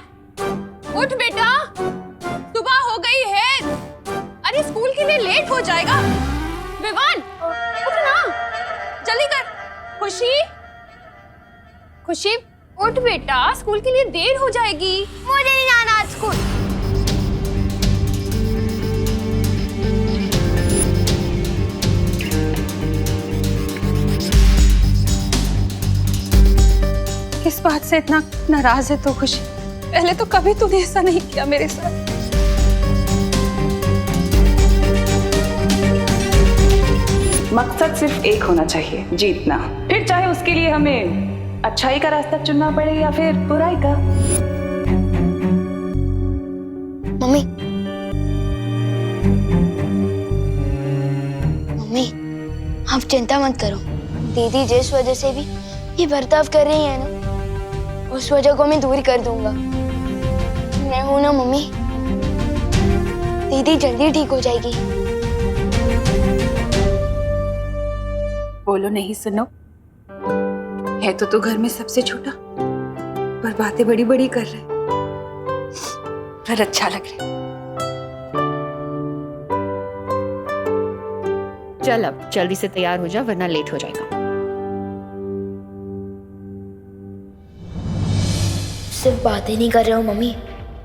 उठ बेटा, सुबह हो गई है। अरे स्कूल के लिए लेट हो जाएगा। विवान, उठ ना, जल्दी कर। खुशी, खुशी, उठ बेटा, स्कूल के लिए देर हो जाएगी। मुझे नहीं जाना आज स्कूल। किस बात से इतना नाराज है तो खुशी? पहले तो कभी तूने ऐसा नहीं किया मेरे साथ। मकसद सिर्फ एक होना चाहिए, जीतना। फिर चाहे उसके लिए हमें अच्छाई का रास्ता चुनना पड़े या फिर बुराई का। मम्मी, मम्मी, आप चिंता मत करो। दीदी जिस वजह से भी ये बर्ताव कर रही है ना, उस वजह को मैं दूर कर दूंगा। मैं हूं ना मम्मी, दीदी जल्दी ठीक हो जाएगी। बोलो नहीं सुनो, है तो तू घर में सबसे छोटा, पर बातें बड़ी बड़ी कर रहे, पर अच्छा लग रहा है। चल अब जल्दी से तैयार हो जा वरना लेट हो जाएगा। सिर्फ बातें नहीं कर रहा हूँ मम्मी,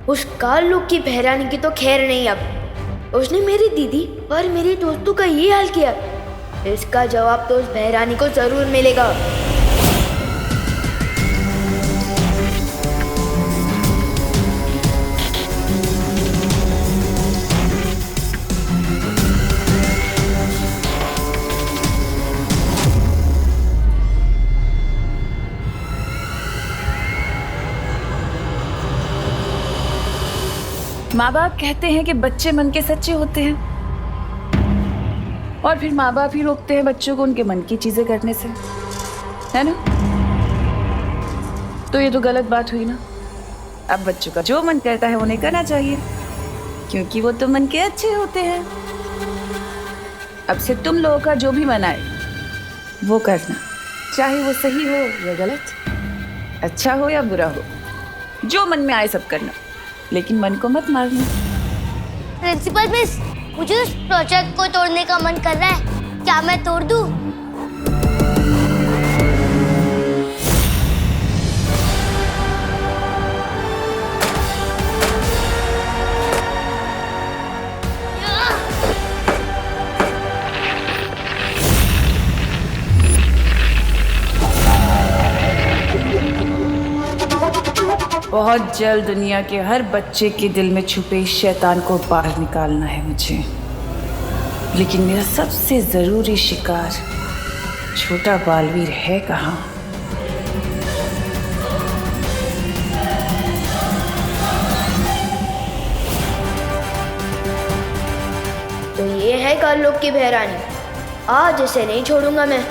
उस कालू की बहरानी की तो खैर नहीं। अब उसने मेरी दीदी और मेरी दोस्तों का ये हाल किया, इसका जवाब तो उस बहरानी को जरूर मिलेगा। माँ बाप कहते हैं कि बच्चे मन के सच्चे होते हैं, और फिर माँ बाप ही रोकते हैं बच्चों को उनके मन की चीजें करने से, है ना? तो ये तो गलत बात हुई ना। अब बच्चों का जो मन करता है उन्हें करना चाहिए, क्योंकि वो तो मन के अच्छे होते हैं। अब से तुम लोगों का जो भी मन आए वो करना, चाहे वो सही हो या गलत, अच्छा हो या बुरा हो, जो मन में आए सब करना, लेकिन मन को मत मारना। प्रिंसिपल मिस, मुझे उस प्रोजेक्ट को तोड़ने का मन कर रहा है, क्या मैं तोड़ दूं? बहुत जल्द दुनिया के हर बच्चे के दिल में छुपे इस शैतान को बाहर निकालना है मुझे, लेकिन मेरा सबसे जरूरी शिकार छोटा बालवीर है कहाँ? तो ये है कालू की बहरानी, आज इसे नहीं छोड़ूंगा मैं।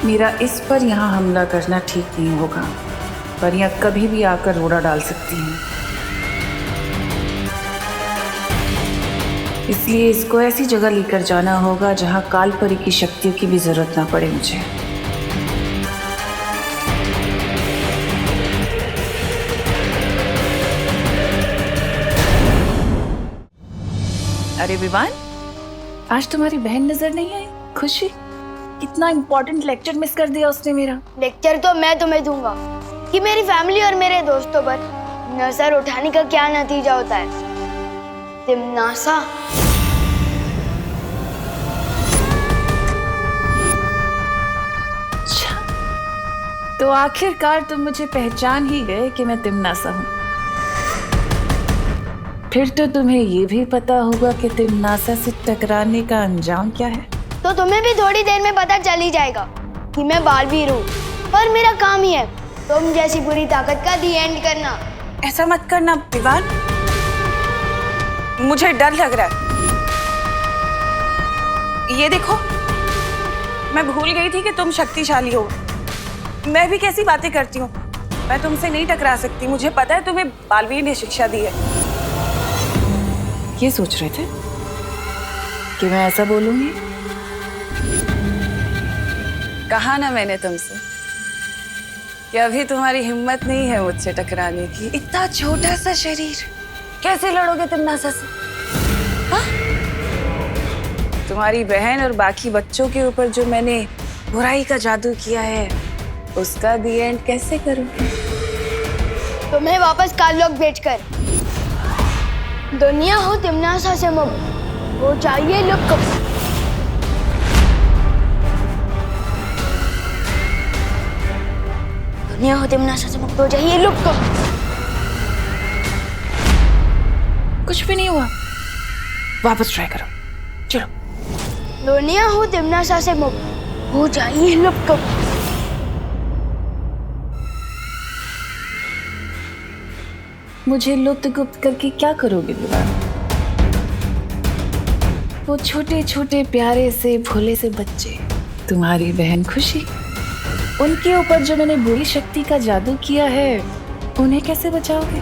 मेरा इस पर यहाँ हमला करना ठीक नहीं होगा, पर यह कभी भी आकर रोड़ा डाल सकती है, इसलिए इसको ऐसी जगह लेकर जाना होगा जहां कालपरी की शक्तियों की भी जरूरत ना पड़े मुझे। अरे विवान, आज तुम्हारी बहन नजर नहीं आई। खुशी, कितना इंपॉर्टेंट लेक्चर मिस कर दिया उसने मेरा। लेक्चर तो मैं तुम्हें दूंगा कि मेरी फैमिली और मेरे दोस्तों पर नजर उठाने का क्या नतीजा होता है। तिमनासा, अच्छा, तो आखिरकार तुम मुझे पहचान ही गए कि मैं तिमनासा हूँ। फिर तो तुम्हें ये भी पता होगा कि तिमनासा से टकराने का अंजाम क्या है। तो तुम्हें भी थोड़ी देर में पता चल ही जाएगा कि मैं बालवीर हूँ, और मेरा काम ही है तुम जैसी बुरी ताकत का दी एंड करना। ऐसा मत करना विवान, मुझे डर लग रहा है। ये देखो, मैं भूल गई थी कि तुम शक्तिशाली हो। मैं भी कैसी बातें करती हूँ, मैं तुमसे नहीं टकरा सकती। मुझे पता है तुम्हें बालवीर ने शिक्षा दी है। ये सोच रहे थे कि मैं ऐसा बोलूंगी? कहा ना मैंने तुमसे कि अभी तुम्हारी हिम्मत नहीं है मुझसे टकराने की। इतना छोटा सा शरीर, कैसे लड़ोगे तिमनासा से? हाँ? तुम्हारी बहन और बाकी बच्चों के ऊपर जो मैंने बुराई का जादू किया है, उसका दी एंड कैसे करूं? तुम्हें वापस काललोक भेजकर दुनिया हो तिमनासा से मुक्त हो चाहिए लुक। दुनिया हो तिमनासा से मुक्त हो जाइए लुक। कुछ भी नहीं हुआ, वापस ट्राई करो। चलो। दुनिया हो तिमनासा से मुक्त हो जाइए लुक। मुझे लुप्त गुप्त करके क्या करोगे विवान? वो छोटे छोटे प्यारे से भोले से बच्चे, तुम्हारी बहन खुशी, उनके ऊपर जो मैंने बुरी शक्ति का जादू किया है, उन्हें कैसे बचाओगे?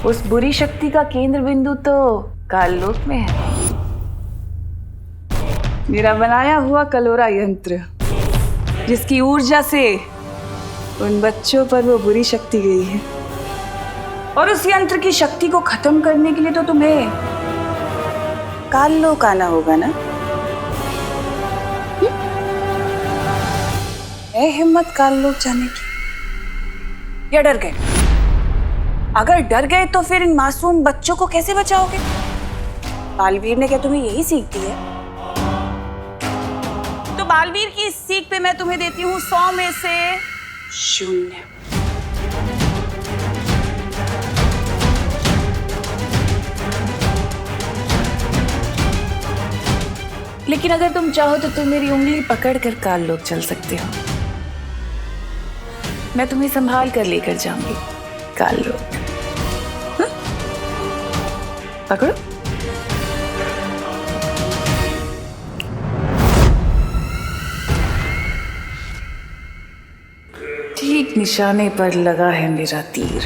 उस बुरी शक्ति का केंद्र बिंदु तो काललोक में है। मेरा बनाया हुआ कलोरा यंत्र, जिसकी ऊर्जा से उन बच्चों पर वो बुरी शक्ति गई है। और उस यंत्र की शक्ति को खत्म करने के लिए तो तुम्हें काललोक आना होगा ना? है हिम्मत काललोक जाने की? या डर गए? अगर डर गए तो फिर इन मासूम बच्चों को कैसे बचाओगे? बालवीर ने क्या तुम्हें यही सीख दी है? तो बालवीर की इस सीख पे मैं तुम्हें देती हूँ 100 में से 0। लेकिन अगर तुम चाहो तो तुम मेरी उंगली पकड़कर काललोक चल सकते हो। मैं तुम्हें संभाल कर लेकर जाऊंगी काललोक। हाँ? पकड़ो। ठीक निशाने पर लगा है मेरा तीर।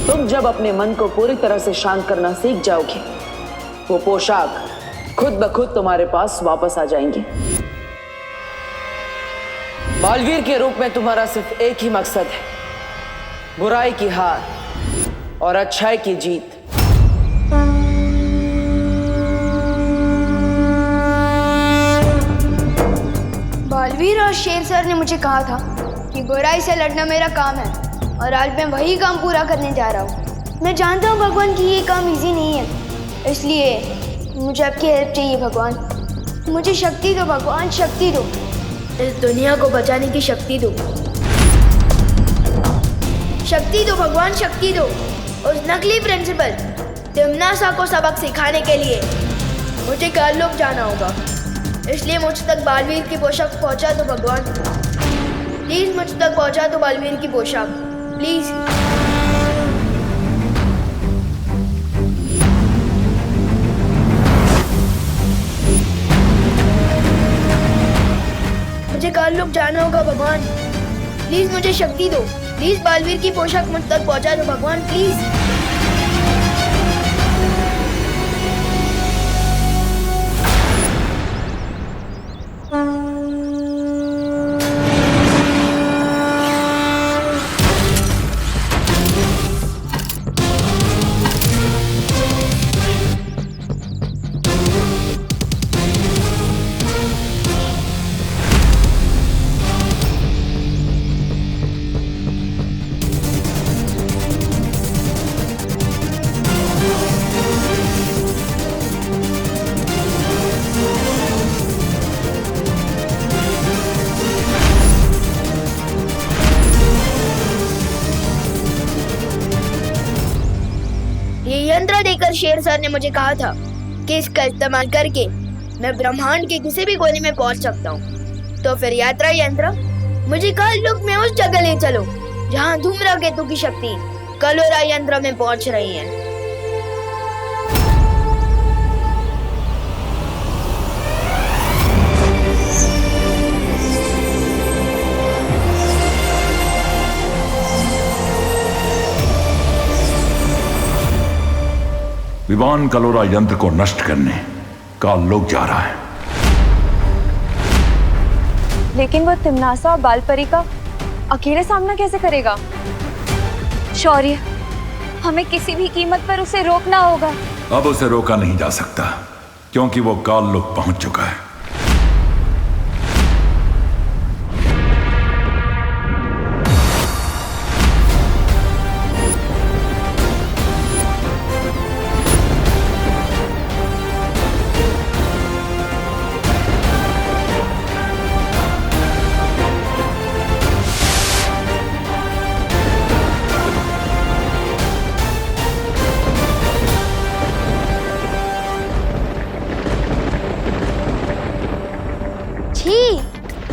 तुम जब अपने मन को पूरी तरह से शांत करना सीख जाओगे, वो पोशाक खुद ब खुद तुम्हारे पास वापस आ जाएंगी। बालवीर के रूप में तुम्हारा सिर्फ एक ही मकसद है, बुराई की हार और अच्छाई की जीत। बालवीर और शेर सर ने मुझे कहा था कि बुराई से लड़ना मेरा काम है, और आज मैं वही काम पूरा करने जा रहा हूँ। मैं जानता हूँ भगवान कि ये काम इजी नहीं है, इसलिए मुझे आपकी हेल्प चाहिए भगवान। मुझे शक्ति दो भगवान, शक्ति दो। इस दुनिया को बचाने की शक्ति दो। शक्ति दो भगवान, शक्ति दो। उस नकली प्रिंसिपल तिमनासा को सबक सिखाने के लिए मुझे काललोक जाना होगा, इसलिए मुझ तक बालवीर की पोशाक पहुंचा दो भगवान। प्लीज मुझ तक पहुंचा दो बालवीर की पोशाक, प्लीज। मुझे काललोक जाना होगा भगवान, प्लीज मुझे शक्ति दो। प्लीज बालवीर की पोशाक मुझ तक पहुंचा दो भगवान, प्लीज। ये यंत्र देकर शेर सर ने मुझे कहा था कि इसका इस्तेमाल करके मैं ब्रह्मांड के किसी भी कोने में पहुंच सकता हूँ। तो फिर यात्रा यंत्र मुझे काललोक में उस जगह ले चलो जहाँ धूम्रकेतु की शक्ति कलोरा यंत्र में पहुंच रही है। विवान कलोरा यंत्र को नष्ट करने काल लोक जा रहा है। लेकिन वो तिमनासा और बालपरी का अकेले सामना कैसे करेगा? शौर्य, हमें किसी भी कीमत पर उसे रोकना होगा। अब उसे रोका नहीं जा सकता क्योंकि वो काल लोक पहुंच चुका है।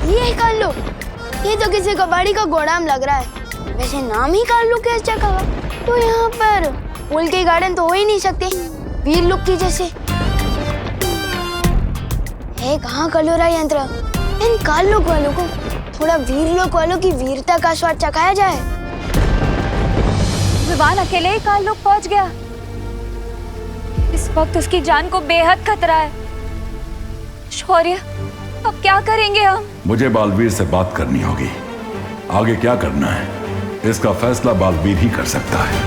ये काल लोक, ये तो किसी कबाड़ी का गोदाम लग रहा है। वैसे नाम ही काल लोक कैसे रखा हुआ? तो यहाँ पर फूल के गार्डन तो हो ही नहीं सकते वीर लोक की जैसे। है कहाँ कलोरा यंत्र? इन काल लोक वालों को थोड़ा वीर लोक वालों की वीरता का स्वाद चखाया जाए। विवान अकेले ही काल लोक पहुंच गया। इस वक्त उसकी जान को बेहद खतरा है। शौर्य, अब क्या करेंगे हम? मुझे बालवीर से बात करनी होगी। आगे क्या करना है इसका फैसला बालवीर ही कर सकता है।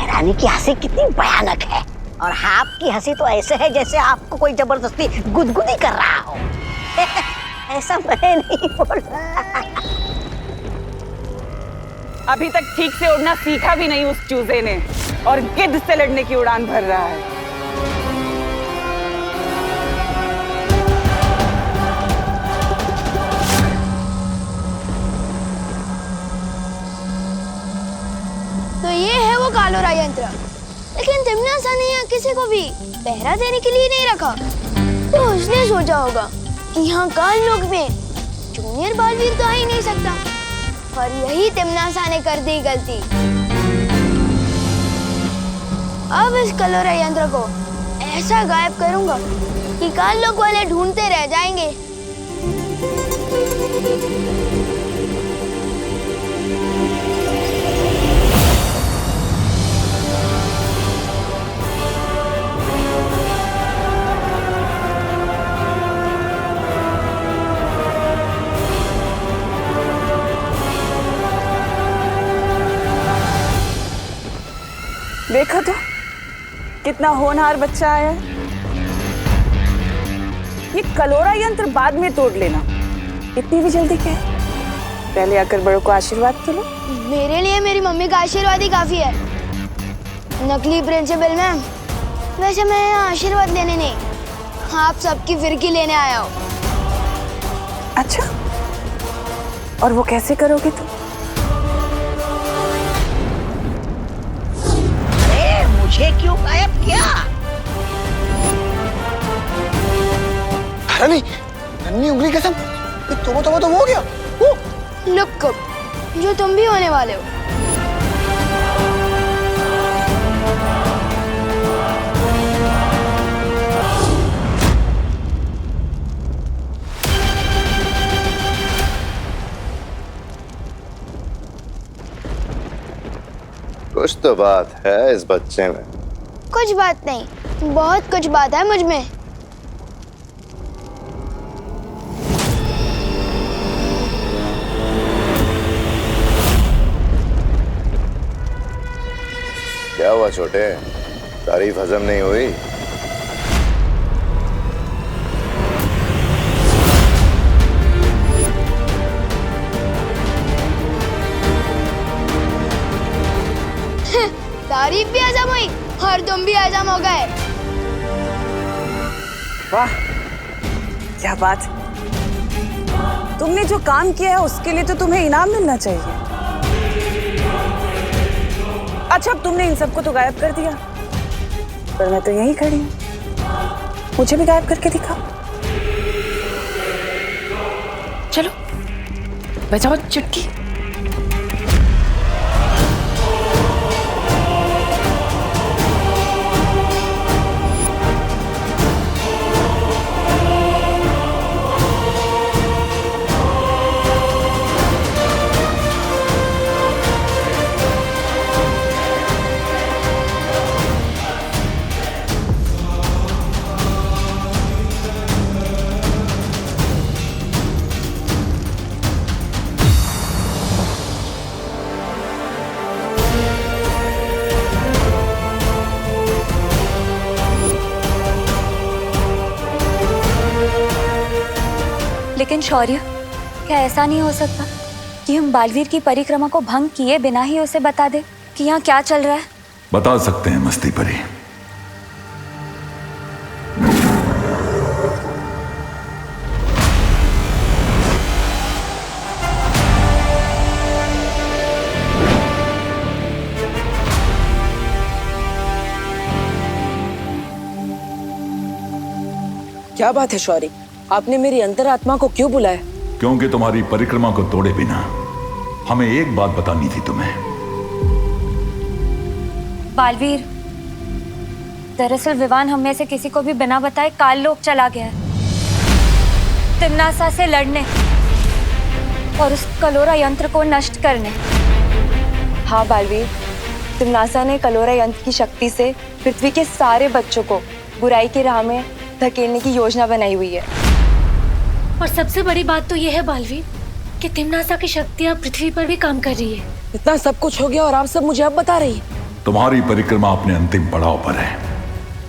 रानी की हंसी कितनी भयानक है और आपकी हंसी तो ऐसे है जैसे आपको कोई जबरदस्ती गुदगुदी कर रहा हो। ऐसा मैं नहीं बोल रहा। अभी तक ठीक से उड़ना सीखा भी नहीं उस चूजे ने और गिद्ध से लड़ने की उड़ान भर रहा है। तो ये है वो कालोरा यंत्र। लेकिन तिमनासा ने यहाँ किसी को भी पहरा देने के लिए नहीं रखा। तो उसने सोचा होगा कि यहाँ काल लोक में जूनियर बालवीर तो आ ही नहीं सकता। और यही तिमनासा ने कर दी गलती। अब इस कलोरा यंत्र को ऐसा गायब करूंगा कि काल लोक वाले ढूंढते रह जाएंगे। देखा तो कितना होनहार बच्चा आया है। ये कलोरा यंत्र बाद में तोड़ लेना, इतनी भी जल्दी क्या है? पहले आकर बड़ों को आशीर्वाद तो लो। मेरे लिए मेरी मम्मी का आशीर्वाद ही काफी है। नकली प्रिंसिपल मैम, वैसे मैं यहाँ आशीर्वाद लेने नहीं, आप सबकी फिरकी लेने आया हूँ। अच्छा, और वो कैसे करोगे तुम? मुझे क्यों गायब किया? रानी, नन्ही उंगली कसम, तो वो हो गया। लुक जो तुम भी होने वाले हो। कुछ तो बात है इस बच्चे में। कुछ बात नहीं, बहुत कुछ बात है मुझ में। क्या हुआ छोटे, तारीफ हजम नहीं हुई? तारीफ भी हजम हुई और तुम भी हजम हो गए। वाह, क्या बात। तुमने जो काम किया है उसके लिए तो तुम्हें इनाम मिलना चाहिए। अच्छा, अब तुमने इन सबको तो गायब कर दिया, पर मैं तो यहीं खड़ी हूँ। मुझे भी गायब करके दिखाओ। चलो बजाओ चुटकी। लेकिन शौर्य, क्या ऐसा नहीं हो सकता कि हम बालवीर की परिक्रमा को भंग किए बिना ही उसे बता दे कि यहाँ क्या चल रहा है? बता सकते हैं मस्ती परी। क्या बात है शौर्य, आपने मेरी अंतरात्मा को क्यों बुलाया? क्योंकि तुम्हारी परिक्रमा को तोड़े बिना हमें एक बात बतानी थी तुम्हें। बालवीर, दरअसल विवान हम में से किसी को भी बिना बताए काल लोक चला गया है, तिम्नासा से लड़ने और उस कलोरा यंत्र को नष्ट करने। हाँ बालवीर, तिम्नासा ने कलोरा यंत्र की शक्ति से पृथ्वी के सारे बच्चों को बुराई की राह में धकेलने की योजना बनाई हुई है। और सबसे बड़ी बात तो यह है बालवीर कि तिम्नासा की शक्तियाँ पृथ्वी पर भी काम कर रही है। इतना सब कुछ हो गया और आप सब मुझे अब बता रही है? तुम्हारी परिक्रमा अपने अंतिम पड़ाव पर है।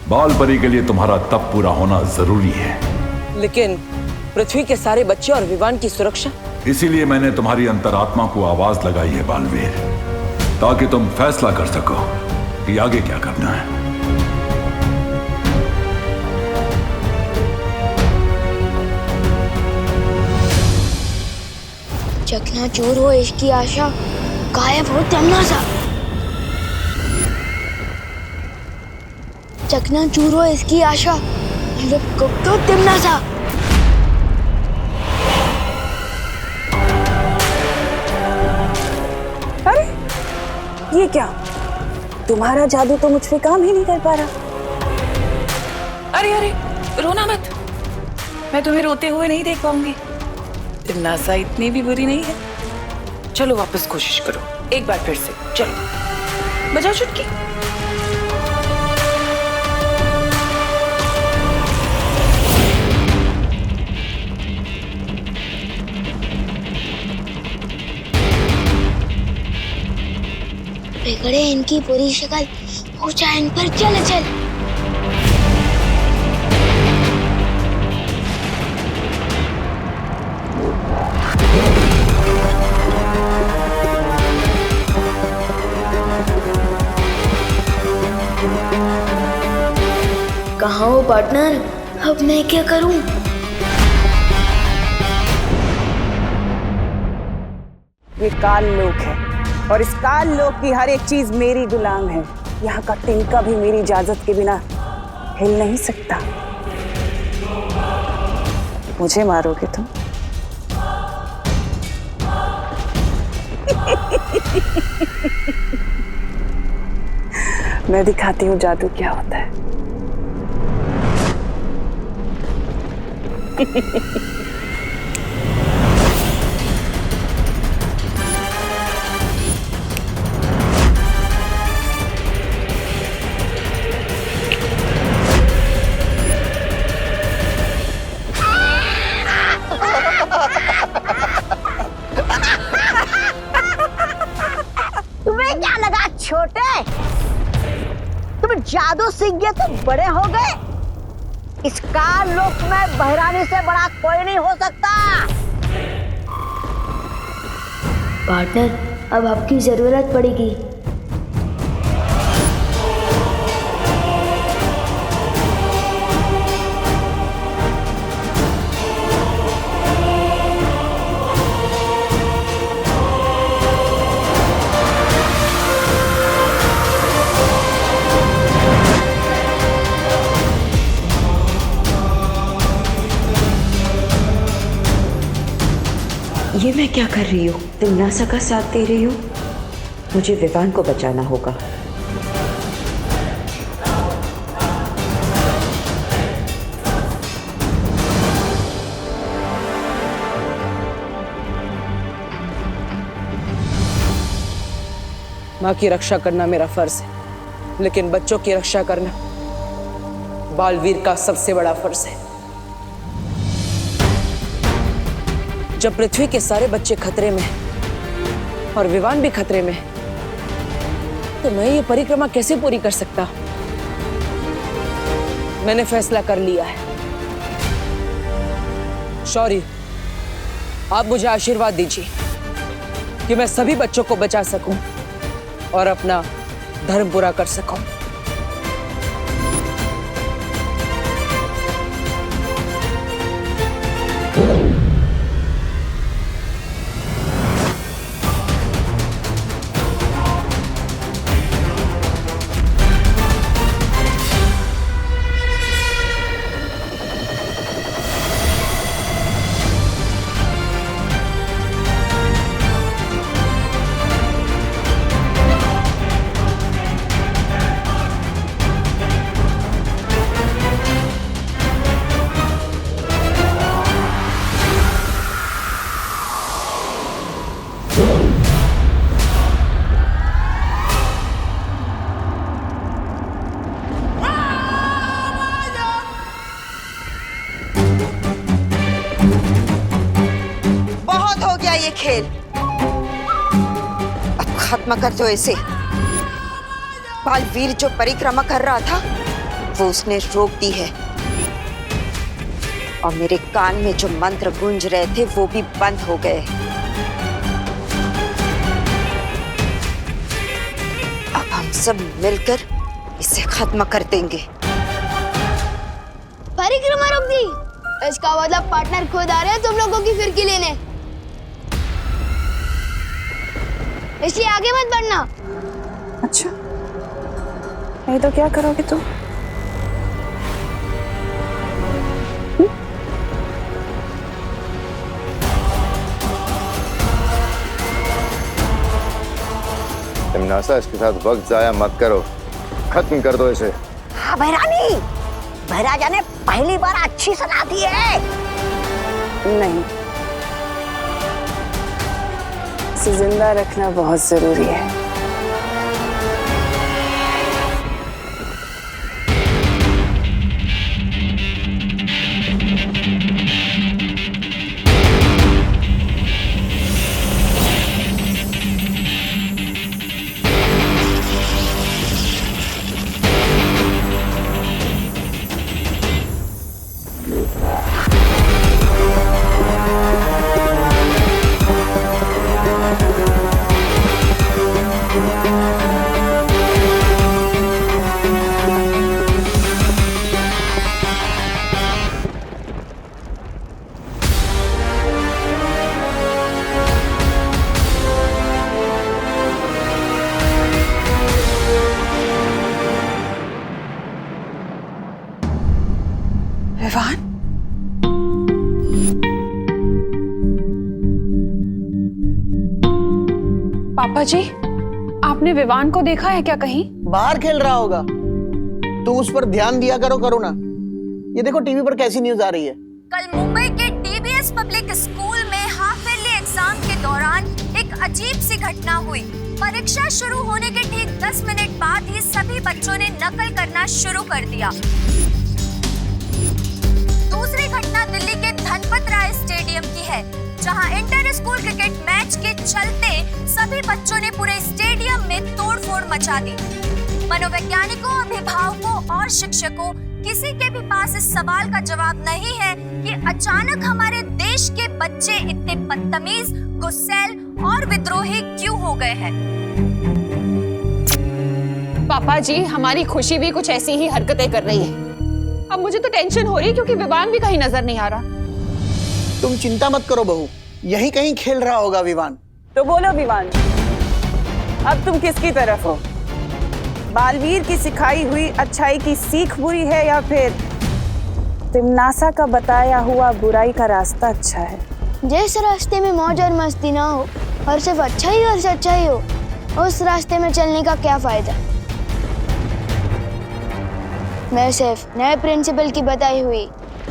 बाल परी के लिए तुम्हारा तप पूरा होना जरूरी है। लेकिन पृथ्वी के सारे बच्चे और विवान की सुरक्षा? इसीलिए मैंने तुम्हारी अंतरात्मा को आवाज लगाई है बालवीर, ताकि तुम फैसला कर सको कि आगे क्या करना है। चकनाचूर हो इसकी आशा, गायब हो तिम्नासा। चकनाचूर हो इसकी आशा, लुप्त हो तिम्नासा। अरे ये क्या, तुम्हारा जादू तो मुझ पे काम ही नहीं कर पा रहा। अरे अरे रोना मत, मैं तुम्हें रोते हुए नहीं देख पाऊंगी। तिम्नासा इतनी भी बुरी नहीं है। चलो वापस कोशिश करो, एक बार फिर से। चलो बजाओ चुटकी। बिगड़े इनकी पूरी शक्ल, ऊंचा इन पर चल चल। कहाँ हो पार्टनर, अब मैं क्या करूं? ये काल लोक है और इस काल लोक की हर एक चीज मेरी गुलाम है। यहाँ का तिनका भी मेरी इजाजत के बिना हिल नहीं सकता। मुझे मारोगे तुम? मैं दिखाती हूँ जादू क्या होता है। तुम्हें क्या लगा छोटे, तुम जादू सीख गए तो बड़े हो गए? इस काल लोक में बहरानी से बड़ा कोई नहीं हो सकता। पार्टनर, अब आपकी जरूरत पड़ेगी। ये मैं क्या कर रही हूँ? तिम्नासा का साथ दे रही हूँ? मुझे विवान को बचाना होगा। माँ की रक्षा करना मेरा फर्ज है, लेकिन बच्चों की रक्षा करना बालवीर का सबसे बड़ा फर्ज है। जब पृथ्वी के सारे बच्चे खतरे में हैं और विवान भी खतरे में है, तो मैं ये परिक्रमा कैसे पूरी कर सकता? मैंने फैसला कर लिया है। शौर्य, आप मुझे आशीर्वाद दीजिए कि मैं सभी बच्चों को बचा सकूं और अपना धर्म पूरा कर सकूं। ये खेल अब खत्म कर दो इसे। बालवीर जो परिक्रमा कर रहा था वो उसने रोक दी है और मेरे कान में जो मंत्र गूंज रहे थे वो भी बंद हो गए। अब हम सब मिलकर इसे खत्म कर देंगे। परिक्रमा रोक दी, इसका मतलब पार्टनर खुद आ रहे हैं तुम लोगों की फिरकी लेने। इसलिए आगे मत बढ़ना। अच्छा, नहीं तो क्या करोगे तुम? तिमनासा, इसके साथ वक्त जाया मत करो, खत्म कर दो इसे। हाँ भैरानी, भैराजा ने पहली बार अच्छी सलाह दी है। नहीं, इसे जिंदा रखना बहुत जरूरी है। विवान, पापा जी, आपने विवान को देखा है क्या कहीं? बाहर खेल रहा होगा, तो उस पर ध्यान दिया करो करुणा। ये देखो टीवी पर कैसी न्यूज आ रही है। कल मुंबई के डीबीएस पब्लिक स्कूल में हाफ ईयरली एग्जाम के दौरान एक अजीब सी घटना हुई। परीक्षा शुरू होने के ठीक 10 मिनट बाद ही सभी बच्चों ने नकल करना शुरू कर दिया। दूसरी घटना दिल्ली के धनपत राय स्टेडियम की है, जहां इंटर स्कूल क्रिकेट मैच के चलते सभी बच्चों ने पूरे स्टेडियम में तोड़फोड़ मचा दी। मनोवैज्ञानिकों, अभिभावकों और शिक्षकों, किसी के भी पास इस सवाल का जवाब नहीं है कि अचानक हमारे देश के बच्चे इतने बदतमीज, गुस्सैल और विद्रोही क्यों हो गए हैं। पापा जी, हमारी खुशी भी कुछ ऐसी ही हरकतें कर रही है। अब मुझे तो टेंशन हो रही है क्योंकि विवान भी कहीं नजर नहीं आ रहा। तुम चिंता मत करो बहू, यहीं कहीं खेल रहा होगा विवान। तो बोलो विवान, अब तुम किसकी तरफ हो? बालवीर की सिखाई हुई अच्छाई की सीख बुरी है या फिर तिमनासा का बताया हुआ बुराई का रास्ता अच्छा है? जिस रास्ते में मौज और मस्ती ना हो और सिर्फ अच्छा ही और सच्चाई हो, उस रास्ते में चलने का क्या फायदा। मैं सिर्फ नए प्रिंसिपल की बताई हुई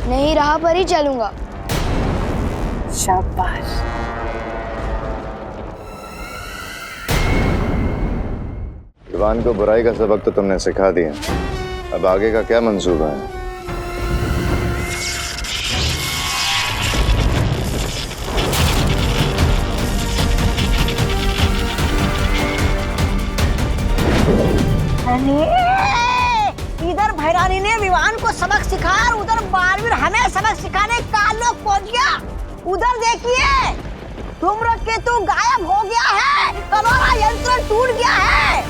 नई राह पर ही चलूंगा। शाबाश। विवान को बुराई का सबक तो तुमने सिखा दिया, अब आगे का क्या मंसूबा है? इधर भैरानी ने विवान को सबक सिखाया और उधर बालवीर हमें सबक सिखाने का लोग पहुंच गया। उधर देखिए, धूम्रकेतु गायब हो गया है, कलोरा यंत्र टूट गया है।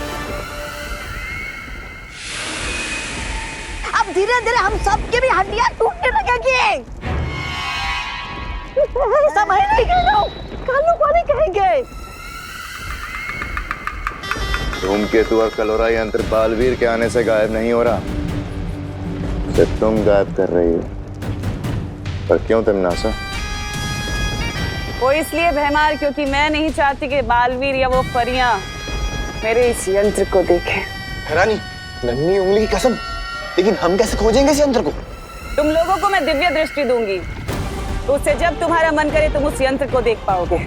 अब धीरे धीरे हम सबकी भी हड्डियां टूटने लगेगी। सब है नहीं कालू को नहीं कहेंगे। धूमकेतु और कलोरा यंत्र बालवीर के आने से गायब नहीं हो रहा, सिर्फ तुम गायब कर रही हो। पर क्यों तिमनासा? वो इसलिए भैमार क्योंकि मैं नहीं चाहती कि बालवीर या वो परियां मेरे इस यंत्र को देखें। रानी, नन्ही उंगली की कसम, लेकिन हम कैसे खोजेंगे इस यंत्र को? तुम लोगों को मैं दिव्य दृष्टि दूंगी, तो उससे जब तुम्हारा मन करे तुम उस यंत्र को देख पाओगे।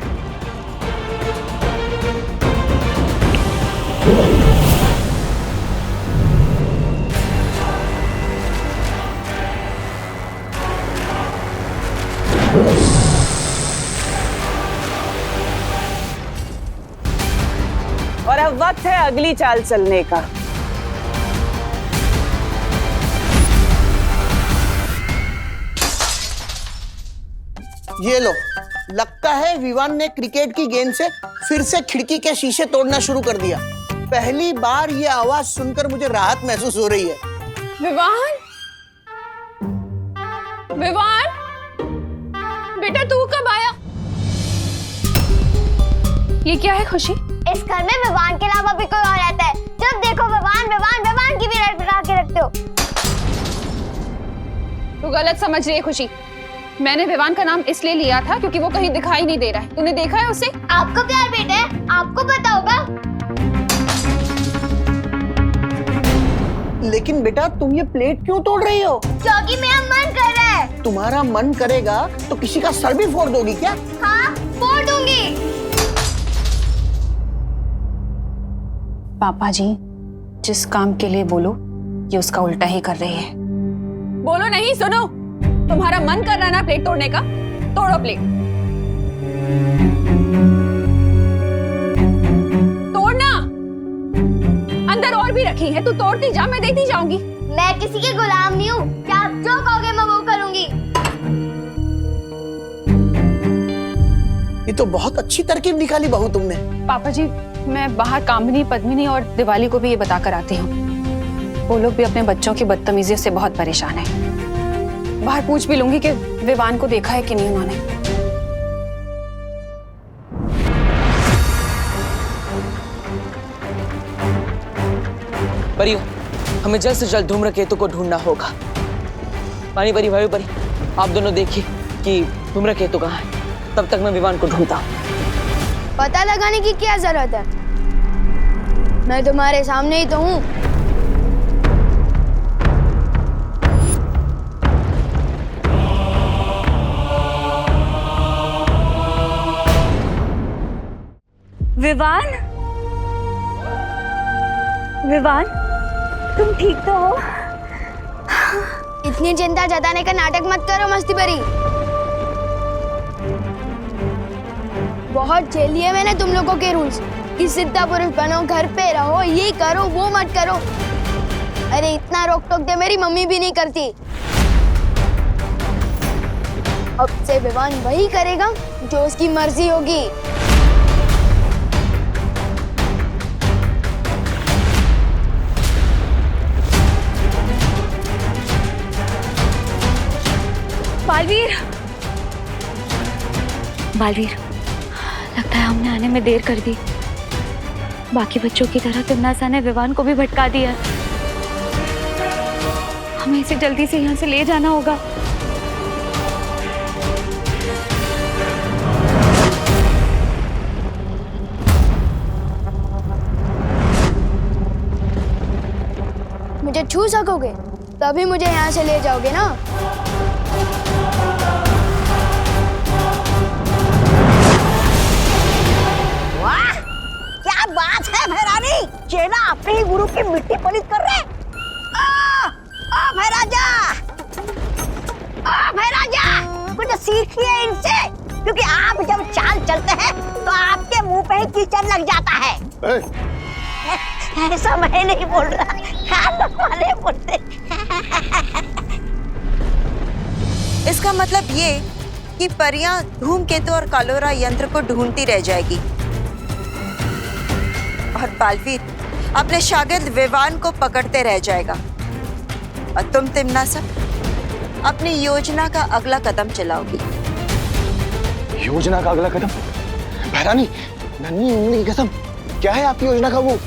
और अब वक्त है अगली चाल चलने का। ये लो, लगता है विवान ने क्रिकेट की गेंद से फिर से खिड़की के शीशे तोड़ना शुरू कर दिया। पहली बार ये आवाज सुनकर मुझे राहत महसूस हो रही है। विवान, विवान, बेटा तू कब आया? ये क्या है खुशी? इस घर में विवान के अलावा भी कोई और रहता है। जब देखो विवान विवान विवान की भी लगा के रखते हो। तू गलत समझ रही है खुशी। मैंने विवान का नाम इसलिए लिया था क्योंकि वो कहीं दिखाई नहीं दे रहा है। तूने देखा है उसे? आपको प्यार बेटा है, आपको पता होगा। लेकिन बेटा तुम ये प्लेट क्यों तोड़ रही हो? क्योंकि मेरा मन कर रहा है। तुम्हारा मन करेगा तो किसी का सर भी फोड़ दोगी क्या? हाँ, फोड़ दूंगी। पापा जी, जिस काम के लिए बोलो ये उसका उल्टा ही कर रही है। बोलो नहीं, सुनो। तुम्हारा मन कर रहा है ना प्लेट तोड़ने का? तोड़ो प्लेट। तोड़ना। अंदर और भी रखी है, तू तोड़ती जा, मैं देती जाऊंगी। मैं किसी के गुलाम नहीं हूँ। क्या आप जो कहोगे मैं वो करूंगी। ये तो बहुत अच्छी तरकीब निकाली बहू तुमने। पापा जी, मैं बाहर कामिनी, पद्मिनी और दिवाली को भी ये बता कर आती हूँ। वो लोग भी अपने बच्चों की बदतमीजी से बहुत परेशान हैं। बाहर पूछ भी लूंगी कि विवान को देखा है कि नहीं उन्होंने। परियो, हमें जल्द से जल्द धूम्रकेतु को ढूंढना होगा। पानी परी, भाई परी, आप दोनों देखिए कि धूम्रकेतु कहाँ है। तब तक मैं विवान को ढूंढता हूँ। पता लगाने की क्या जरूरत है? मैं तुम्हारे सामने ही तो हूँ। विवान, विवान, तुम ठीक तो हो? इतनी चिंता जताने का नाटक मत करो मस्ती परी। बहुत झेल लिए मैंने तुम लोगों के रूल्स कि सिद्धा पुरुष बनो, घर पे रहो, ये करो वो मत करो। अरे इतना रोक टोक दे मेरी मम्मी भी नहीं करती। अब से विवान वही करेगा जो उसकी मर्जी होगी। बालवीर, बालवीर, लगता है हमने आने में देर कर दी। बाकी बच्चों की तरह तिमनासा ने विवान को भी भटका दिया। हमें इसे जल्दी से यहाँ से ले जाना होगा। मुझे छू सकोगे तभी मुझे यहाँ से ले जाओगे ना। वाह, क्या बात है भैरानी, चेला अपने ही गुरु की मिट्टी पलित कर रहे। भैराजा, भैराजा, कुछ सीखिए इनसे, क्योंकि आप जब चाल चलते हैं तो आपके मुंह पे ही कीचड़ लग जाता है। ऐसा मैं नहीं बोल रहा, खान वाले बोलते। इसका मतलब ये बाकी परियां धूमकेतु और कलोरा यंत्र को ढूंढती रह जाएगी और बालवीर अपने शागिर्द विवान को पकड़ते रह जाएगा और तुम तिम्नासा अपनी योजना का अगला कदम चलाओगी। योजना का अगला कदम? भैरानी, नन्ही उंगली की कसम, क्या है आपकी योजना का वो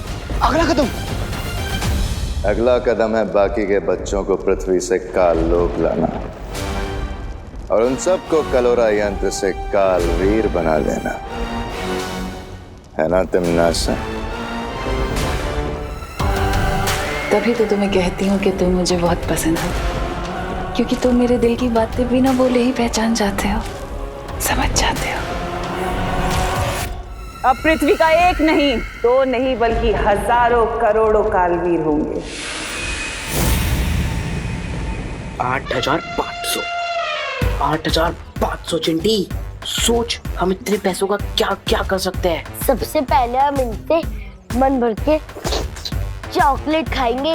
अगला कदम? अगला कदम है बाकी के बच्चों को पृथ्वी से काल लोक लाना और उन सबको कलोरा यंत्र से कालवीर बना देना, है ना तिम्नासा? तभी तो तुम्हें कहती हूँ कि तुम मुझे बहुत पसंद हो, क्योंकि तुम मेरे दिल की बातें बिना बोले ही पहचान जाते हो, समझ जाते हो। अब पृथ्वी का एक नहीं, दो नहीं, बल्कि हजारों करोड़ों कालवीर होंगे। 8,500 8,500 चिंटी, सोच हम इतने पैसों का क्या क्या कर सकते हैं। सबसे पहले हम इनसे मन भर के चॉकलेट खाएंगे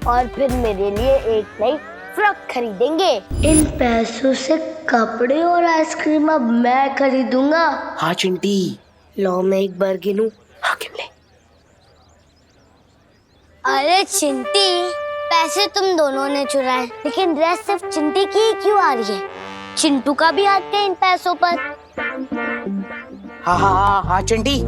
और फिर मेरे लिए एक नई फ्रॉक खरीदेंगे। इन पैसों से कपड़े और आइसक्रीम अब मैं खरीदूंगा। हाँ चिंटी। लो मैं एक बार गिनूं। हाँ गिन ले। अरे चिंटी, पैसे तुम दोनों ने चुराए, लेकिन ड्रेस सिर्फ चिंटी की ही क्यों आ रही है? चिंटू का भी हाथ है इन पैसों पर। हाँ हाँ हाँ हाँ चिंटी,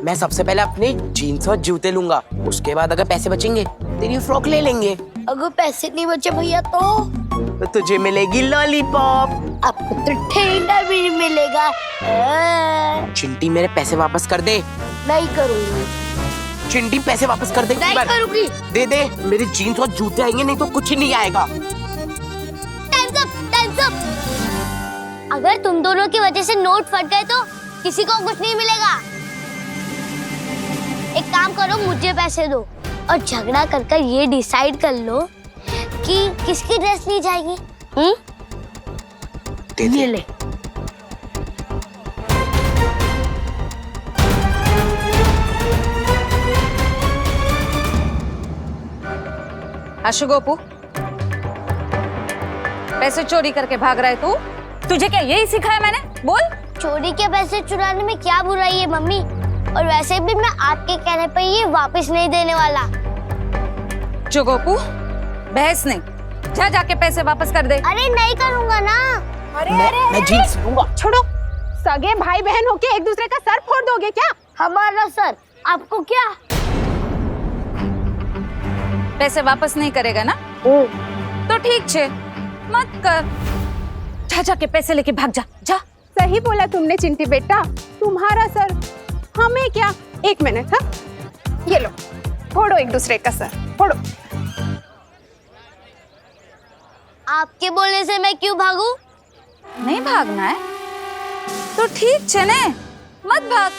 मैं सबसे पहले अपने जीन्स और जूते लूंगा, उसके बाद अगर पैसे बचेंगे तेरी फ्रॉक ले लेंगे। अगर पैसे नहीं बचे भैया तो तुझे मिलेगी लॉलीपॉप। आपको तो ठेंगा भी नहीं मिलेगा। चिंटी मेरे पैसे वापस कर दे। नहीं करूंगी। चिंटी पैसे वापस कर दे। नहीं करूंगी। दे दे, मेरे जीन्स और जूते आएंगे, नहीं तो कुछ नहीं आएगा। Times up. अगर तुम दोनों की वजह से नोट फट गए तो किसी को कुछ नहीं मिलेगा। एक काम करो, मुझे पैसे दो और झगड़ा कर ये डिसाइड कर लो कि किसकी ड्रेस ली जाएगी। ये ले। आशु गोपू, पैसे चोरी करके भाग रहा है तू? तुझे क्या यही सिखाया मैंने? बोल। चोरी के पैसे चुराने में क्या बुराई है मम्मी? और वैसे भी मैं आपके कहने पे ये वापस नहीं देने वाला। जो गोपू, बहस नहीं, जा जाके पैसे वापस कर दे। अरे नहीं करूंगा ना। मैं जीन्स लूंगा। छोड़ो, सगे भाई बहन होके एक दूसरे का सर फोड़ दोगे क्या? हमारा सर आपको क्या? पैसे वापस नहीं करेगा ना? तो ठीक छे, मत कर। जा जाके पैसे लेके भाग जा। जा। सही बोला तुमने चिंटी बेटा, तुम्हारा सर हमें क्या। एक मिनट, हाँ ये लो, फोड़ो एक दूसरे का सर, फोड़ो। आपके बोलने से मैं क्यों भागूं? नहीं भागना है तो ठीक छे ने, मत भाग,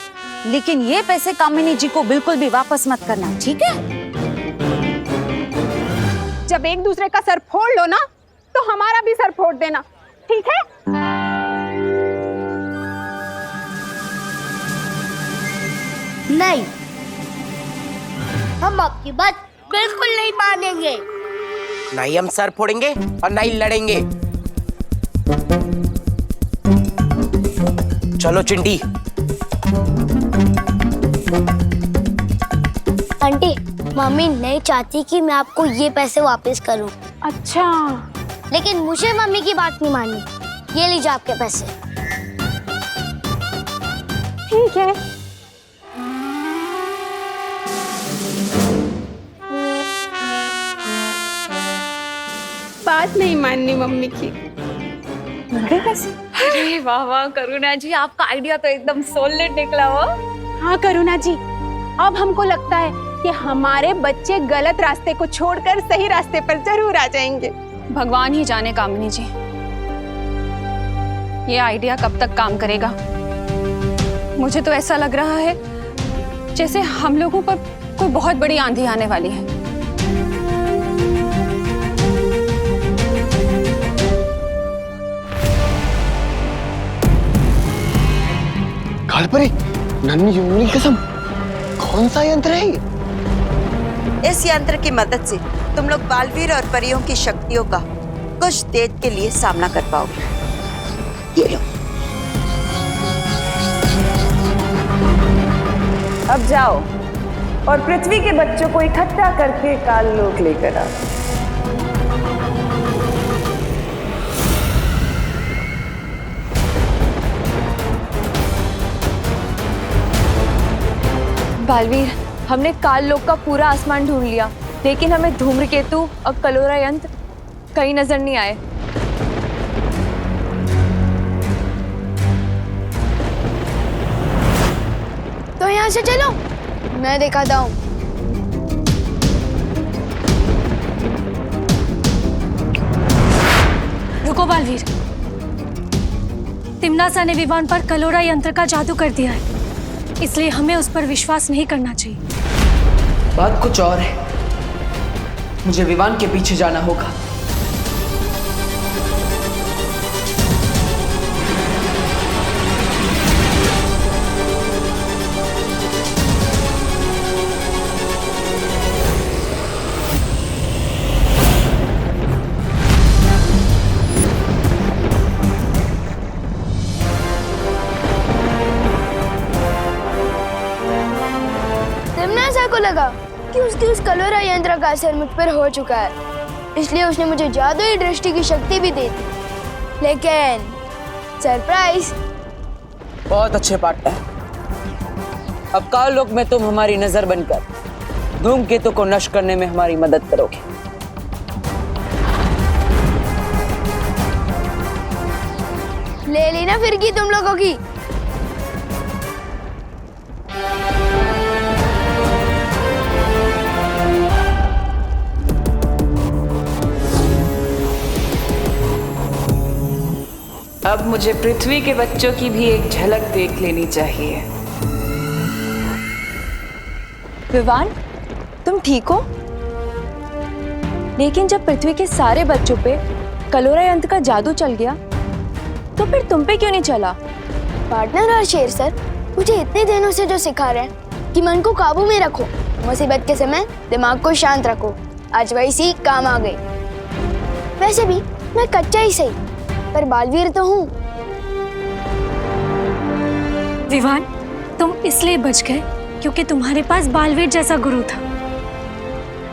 लेकिन ये पैसे कामिनी जी को बिल्कुल भी वापस मत करना, ठीक है? जब एक दूसरे का सर फोड़ लो ना, तो हमारा भी सर फोड़ देना, ठीक है? नहीं, हम आपकी बात बिल्कुल नहीं मानेंगे। नहीं हम सर फोड़ेंगे और नहीं लड़ेंगे। चलो चिंटी। आंटी, मम्मी नहीं चाहती कि मैं आपको ये पैसे वापस करूं। अच्छा। लेकिन मुझे मम्मी की बात नहीं माननी। ये लीजिए आपके पैसे। ठीक है। बात नहीं माननी मम्मी की। अरे वाह वाह करुणा जी, आपका आइडिया तो एकदम सॉलिड निकला हो। हाँ करुणा जी, अब हमको लगता है कि हमारे बच्चे गलत रास्ते को छोड़कर सही रास्ते पर जरूर आ जाएंगे। भगवान ही जाने कामिनी जी, ये आइडिया कब तक काम करेगा। मुझे तो ऐसा लग रहा है जैसे हम लोगों पर कोई बहुत बड़ी आंधी आने वाली है। कालपरी, नन्ही उंगली की कसम, कौन सा यंत्र है ये? इस यंत्र की मदद से तुम लोग बालवीर और परियों की शक्तियों का कुछ देर के लिए सामना कर पाओगे। ये लो। अब जाओ और पृथ्वी के बच्चों को इकट्ठा करके काल लोक लेकर आओ। बालवीर, हमने काल लोक का पूरा आसमान ढूंढ लिया, लेकिन हमें धूम्रकेतु और कलोरा यंत्र कहीं नजर नहीं आए। तो यहाँ से चलो, मैं दिखाता हूँ। रुको बालवीर, तिम्नासा ने विवान पर कलोरा यंत्र का जादू कर दिया है, इसलिए हमें उस पर विश्वास नहीं करना चाहिए। बात कुछ और है, मुझे विवान के पीछे जाना होगा। तिम्नासा को लगा कि उसकी उस कलोरा यंत्र का असर मुझ पर हो चुका है, इसलिए उसने मुझे जादुई दृष्टि की शक्ति भी दे दी। लेकिन सरप्राइज। बहुत अच्छे पार्टनर। अब काल लोक में तुम हमारी नजर बनकर धूमकेतु को नष्ट करने में हमारी मदद करोगे। ले ली ना फिर की तुम लोगों की। अब मुझे पृथ्वी के बच्चों की भी एक झलक देख लेनी चाहिए। विवान, तुम ठीक हो? लेकिन जब पृथ्वी के सारे बच्चों पे कलोरा यंत्र का जादू चल गया, तो फिर तुम पे क्यों नहीं चला? पार्टनर और शेर सर मुझे इतने दिनों से जो सिखा रहे हैं कि मन को काबू में रखो, मुसीबत के समय दिमाग को शांत रखो, आज वही सीख काम आ गई। वैसे भी मैं कच्चा ही सही, पर बालवीर तो हूँ। विवान, तुम इसलिए बच गए क्योंकि तुम्हारे पास बालवीर जैसा गुरु था,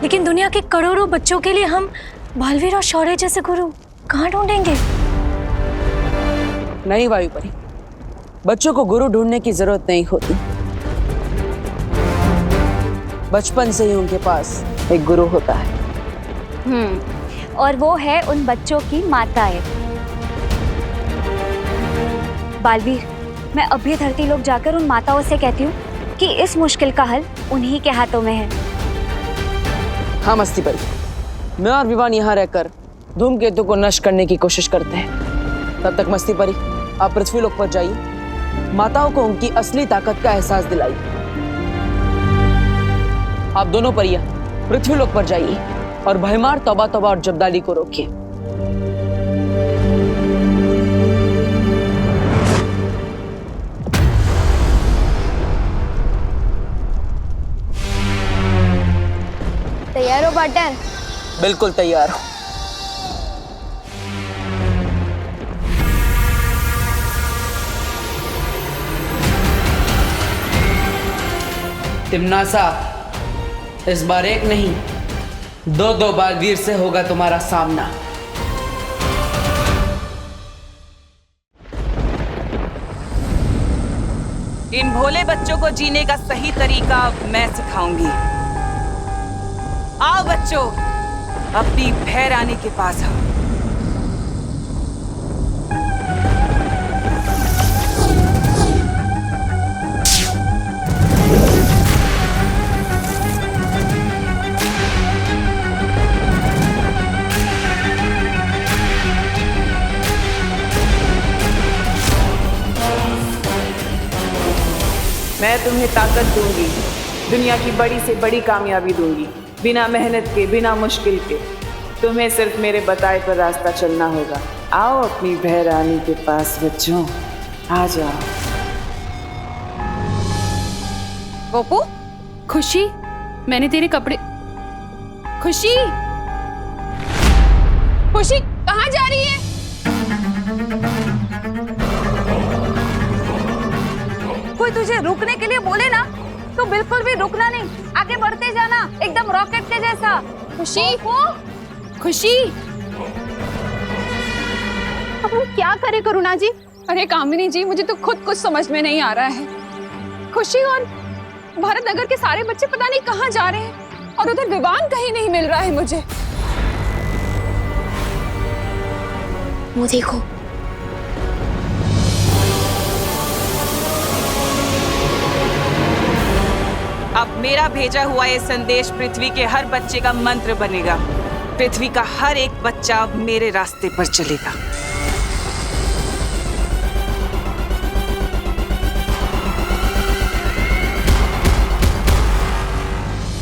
लेकिन दुनिया के करोड़ों बच्चों के लिए हम बालवीर और शौर्य जैसे गुरु कहाँ ढूंढेंगे? नहीं वायुपरी, बच्चों को गुरु ढूंढने की जरूरत नहीं होती। बचपन से ही उनके पास एक गुरु होता है। और वो है उन बच्चों की माताएं। बालवीर, मैं अभी धरती लोक जाकर उन माताओं से कहती हूँ कि इस मुश्किल का हल उन्हीं के हाथों में है। हाँ मस्ती परी, मैं और विवान यहाँ रहकर धूमकेतु को नष्ट करने की कोशिश करते हैं। तब तक मस्ती परी, आप पृथ्वी लोक पर जाइए, माताओं को उनकी असली ताकत का एहसास दिलाइए। आप दोनों परियां पृथ्वी लोक पर जाइए और भयमार तौबा तौबा और जब्दाली को रोकिए। तैयार हो पार्टनर? बिल्कुल तैयार हो। तिम्नासा, इस बार एक नहीं, दो बालवीर से होगा तुम्हारा सामना। इन भोले बच्चों को जीने का सही तरीका मैं सिखाऊंगी। आओ बच्चों, अपनी भैरानी के पास आओ। मैं तुम्हें ताकत दूंगी, दुनिया की बड़ी से बड़ी कामयाबी दूंगी, बिना मेहनत के, बिना मुश्किल के। तुम्हें सिर्फ मेरे बताए पर रास्ता चलना होगा। आओ अपनी भैरानी के पास बच्चों, आ जाओ। गोपू, खुशी, मैंने तेरे कपड़े। खुशी, खुशी कहाँ जा रही है? कोई तुझे रुकने के लिए बोले ना तो बिल्कुल भी रुकना नहीं, आगे बढ़ते जाना एकदम रॉकेट के जैसा। खुशी खुशी, अब हम क्या करें करुणा जी? अरे कामिनी जी, मुझे तो खुद कुछ समझ में नहीं आ रहा है। खुशी और भरत नगर के सारे बच्चे पता नहीं कहाँ जा रहे हैं और उधर विवान कहीं नहीं मिल रहा है मुझे। वो देखो, अब मेरा भेजा हुआ ये संदेश पृथ्वी के हर बच्चे का मंत्र बनेगा। पृथ्वी का हर एक बच्चा अब मेरे रास्ते पर चलेगा।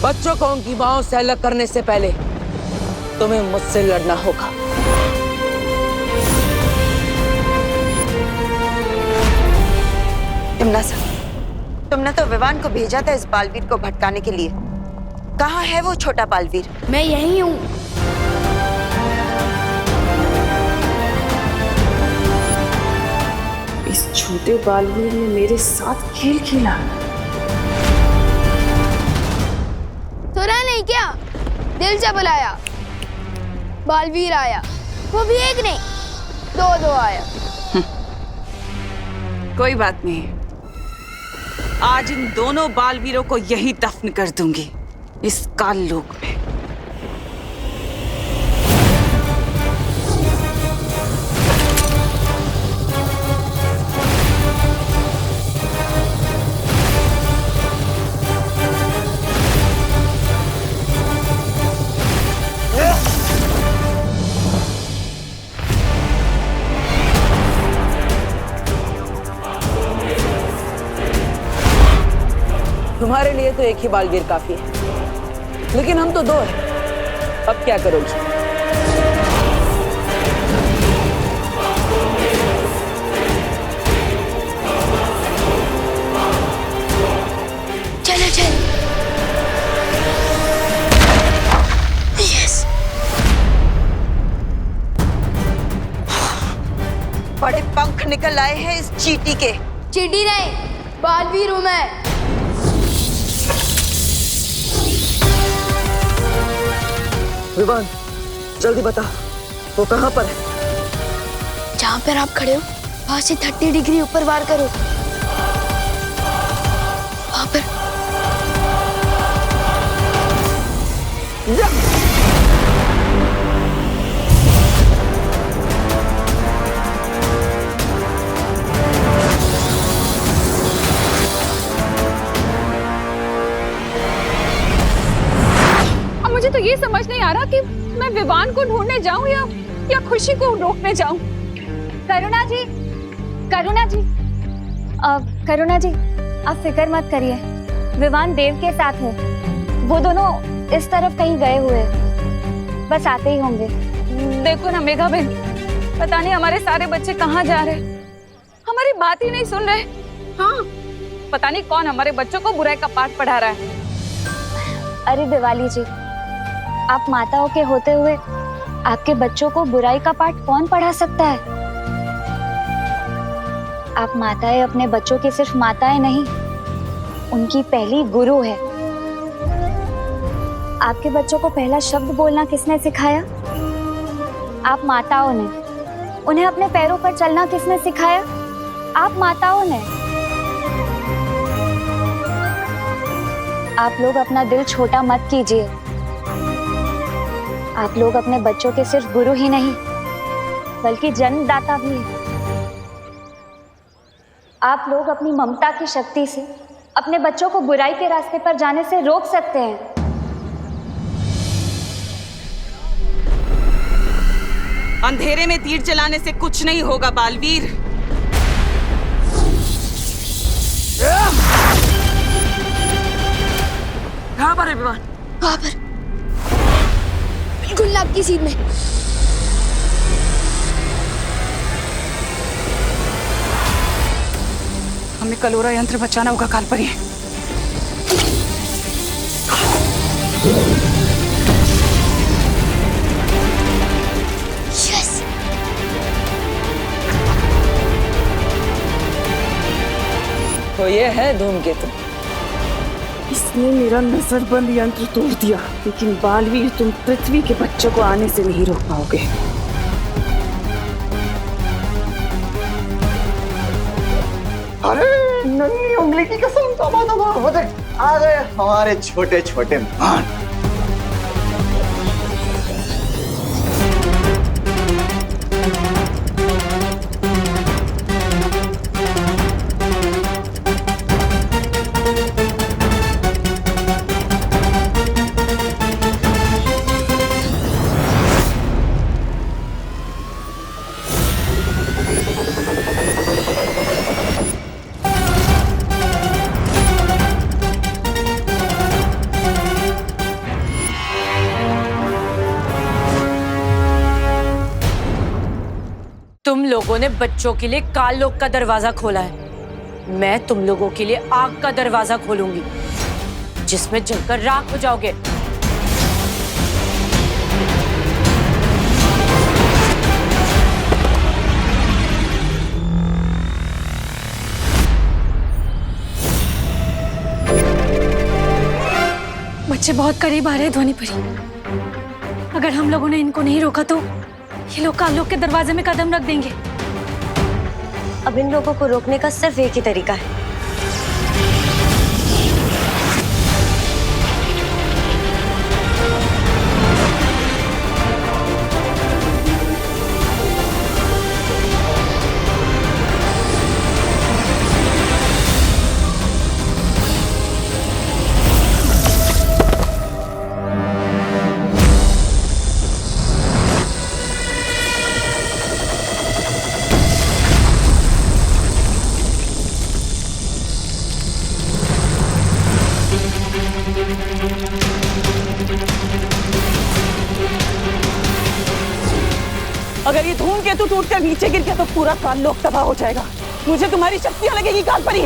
बच्चों को उनकी मांओं से अलग करने से पहले तुम्हें मुझसे लड़ना होगा। तिम्नासा, तुमने तो विवान को भेजा था इस बालवीर को भटकाने के लिए। कहाँ है वो छोटा बालवीर? मैं यही हूँ। इस छोटे बालवीर ने मेरे साथ खेल खेला। सुना नहीं क्या? दिल से बुलाया, बालवीर आया। वो भी एक नहीं, दो आया। कोई बात नहीं, आज इन दोनों बालवीरों को यही दफन कर दूंगी, इस काल लोक में। तुम्हारे लिए तो एक ही बालवीर काफी है, लेकिन हम तो दो हैं। अब क्या करोगी? चलो चल। यस। बड़े पंख निकल आए हैं इस चींटी के। चींटी नहीं, बालवीर हूँ मैं। विवान, जल्दी बता, वो कहाँ पर है? जहाँ पर आप खड़े हो, वहाँ से 30 डिग्री ऊपर वार करो। वहाँ पर। मुझे तो ये समझ नहीं आ रहा कि मैं विवान को ढूंढने जाऊं या खुशी को रोकने जाऊं। करुणा जी, करुणा जी, करुणा जी, आप फिक्र मत करिए, विवान देव के साथ है। वो दोनों इस तरफ कहीं गए हुए, बस आते ही होंगे। देखो ना मेघा बहन, पता नहीं हमारे सारे बच्चे कहाँ जा रहे, हमारी बात ही नहीं सुन रहे। हाँ, पता नहीं कौन हमारे बच्चों को बुराई का पाठ पढ़ा रहा है। अरे दिवाली जी, आप माताओं के होते हुए आपके बच्चों को बुराई का पाठ कौन पढ़ा सकता है? आप माताएं अपने बच्चों की सिर्फ माताएं नहीं, उनकी पहली गुरु है। आपके बच्चों को पहला शब्द बोलना किसने सिखाया? आप माताओं ने। उन्हें अपने पैरों पर चलना किसने सिखाया? आप माताओं ने। आप लोग अपना दिल छोटा मत कीजिए। आप लोग अपने बच्चों के सिर्फ गुरु ही नहीं, बल्कि जन्मदाता भी हैं। आप लोग अपनी ममता की शक्ति से अपने बच्चों को बुराई के रास्ते पर जाने से रोक सकते हैं। अंधेरे में तीर चलाने से कुछ नहीं होगा बालवीर। कहाँ पर है विमान? वहाँ पर, बिल्कुल नाक की सीध में। हमें कलोरा यंत्र बचाना होगा कालपरी। यस। तो ये है धूमकेतु। उसने मेरा नजरबंद यंत्र तोड़ दिया, लेकिन बालवीर तुम पृथ्वी के बच्चों को आने से नहीं रोक पाओगे। अरे नन्ही उंगली की कसम, तौबा तौबा, वो देख आ गए हमारे छोटे छोटे मेहमान। तुम लोगों ने बच्चों के लिए काल लोक का दरवाजा खोला है, मैं तुम लोगों के लिए आग का दरवाजा खोलूंगी जिसमें जलकर राख हो जाओगे। बच्चे बहुत करीब आ रहे हैं ध्वनि परी। अगर हम लोगों ने इनको नहीं रोका तो ये लोग काल लोक के दरवाजे में कदम रख देंगे। अब इन लोगों को रोकने का सिर्फ एक ही तरीका है। अगर ये धूमकेतु टूटकर नीचे गिर गया तो पूरा काल लोक तबाह हो जाएगा। मुझे तुम्हारी शक्तियां लगेगी काल परी।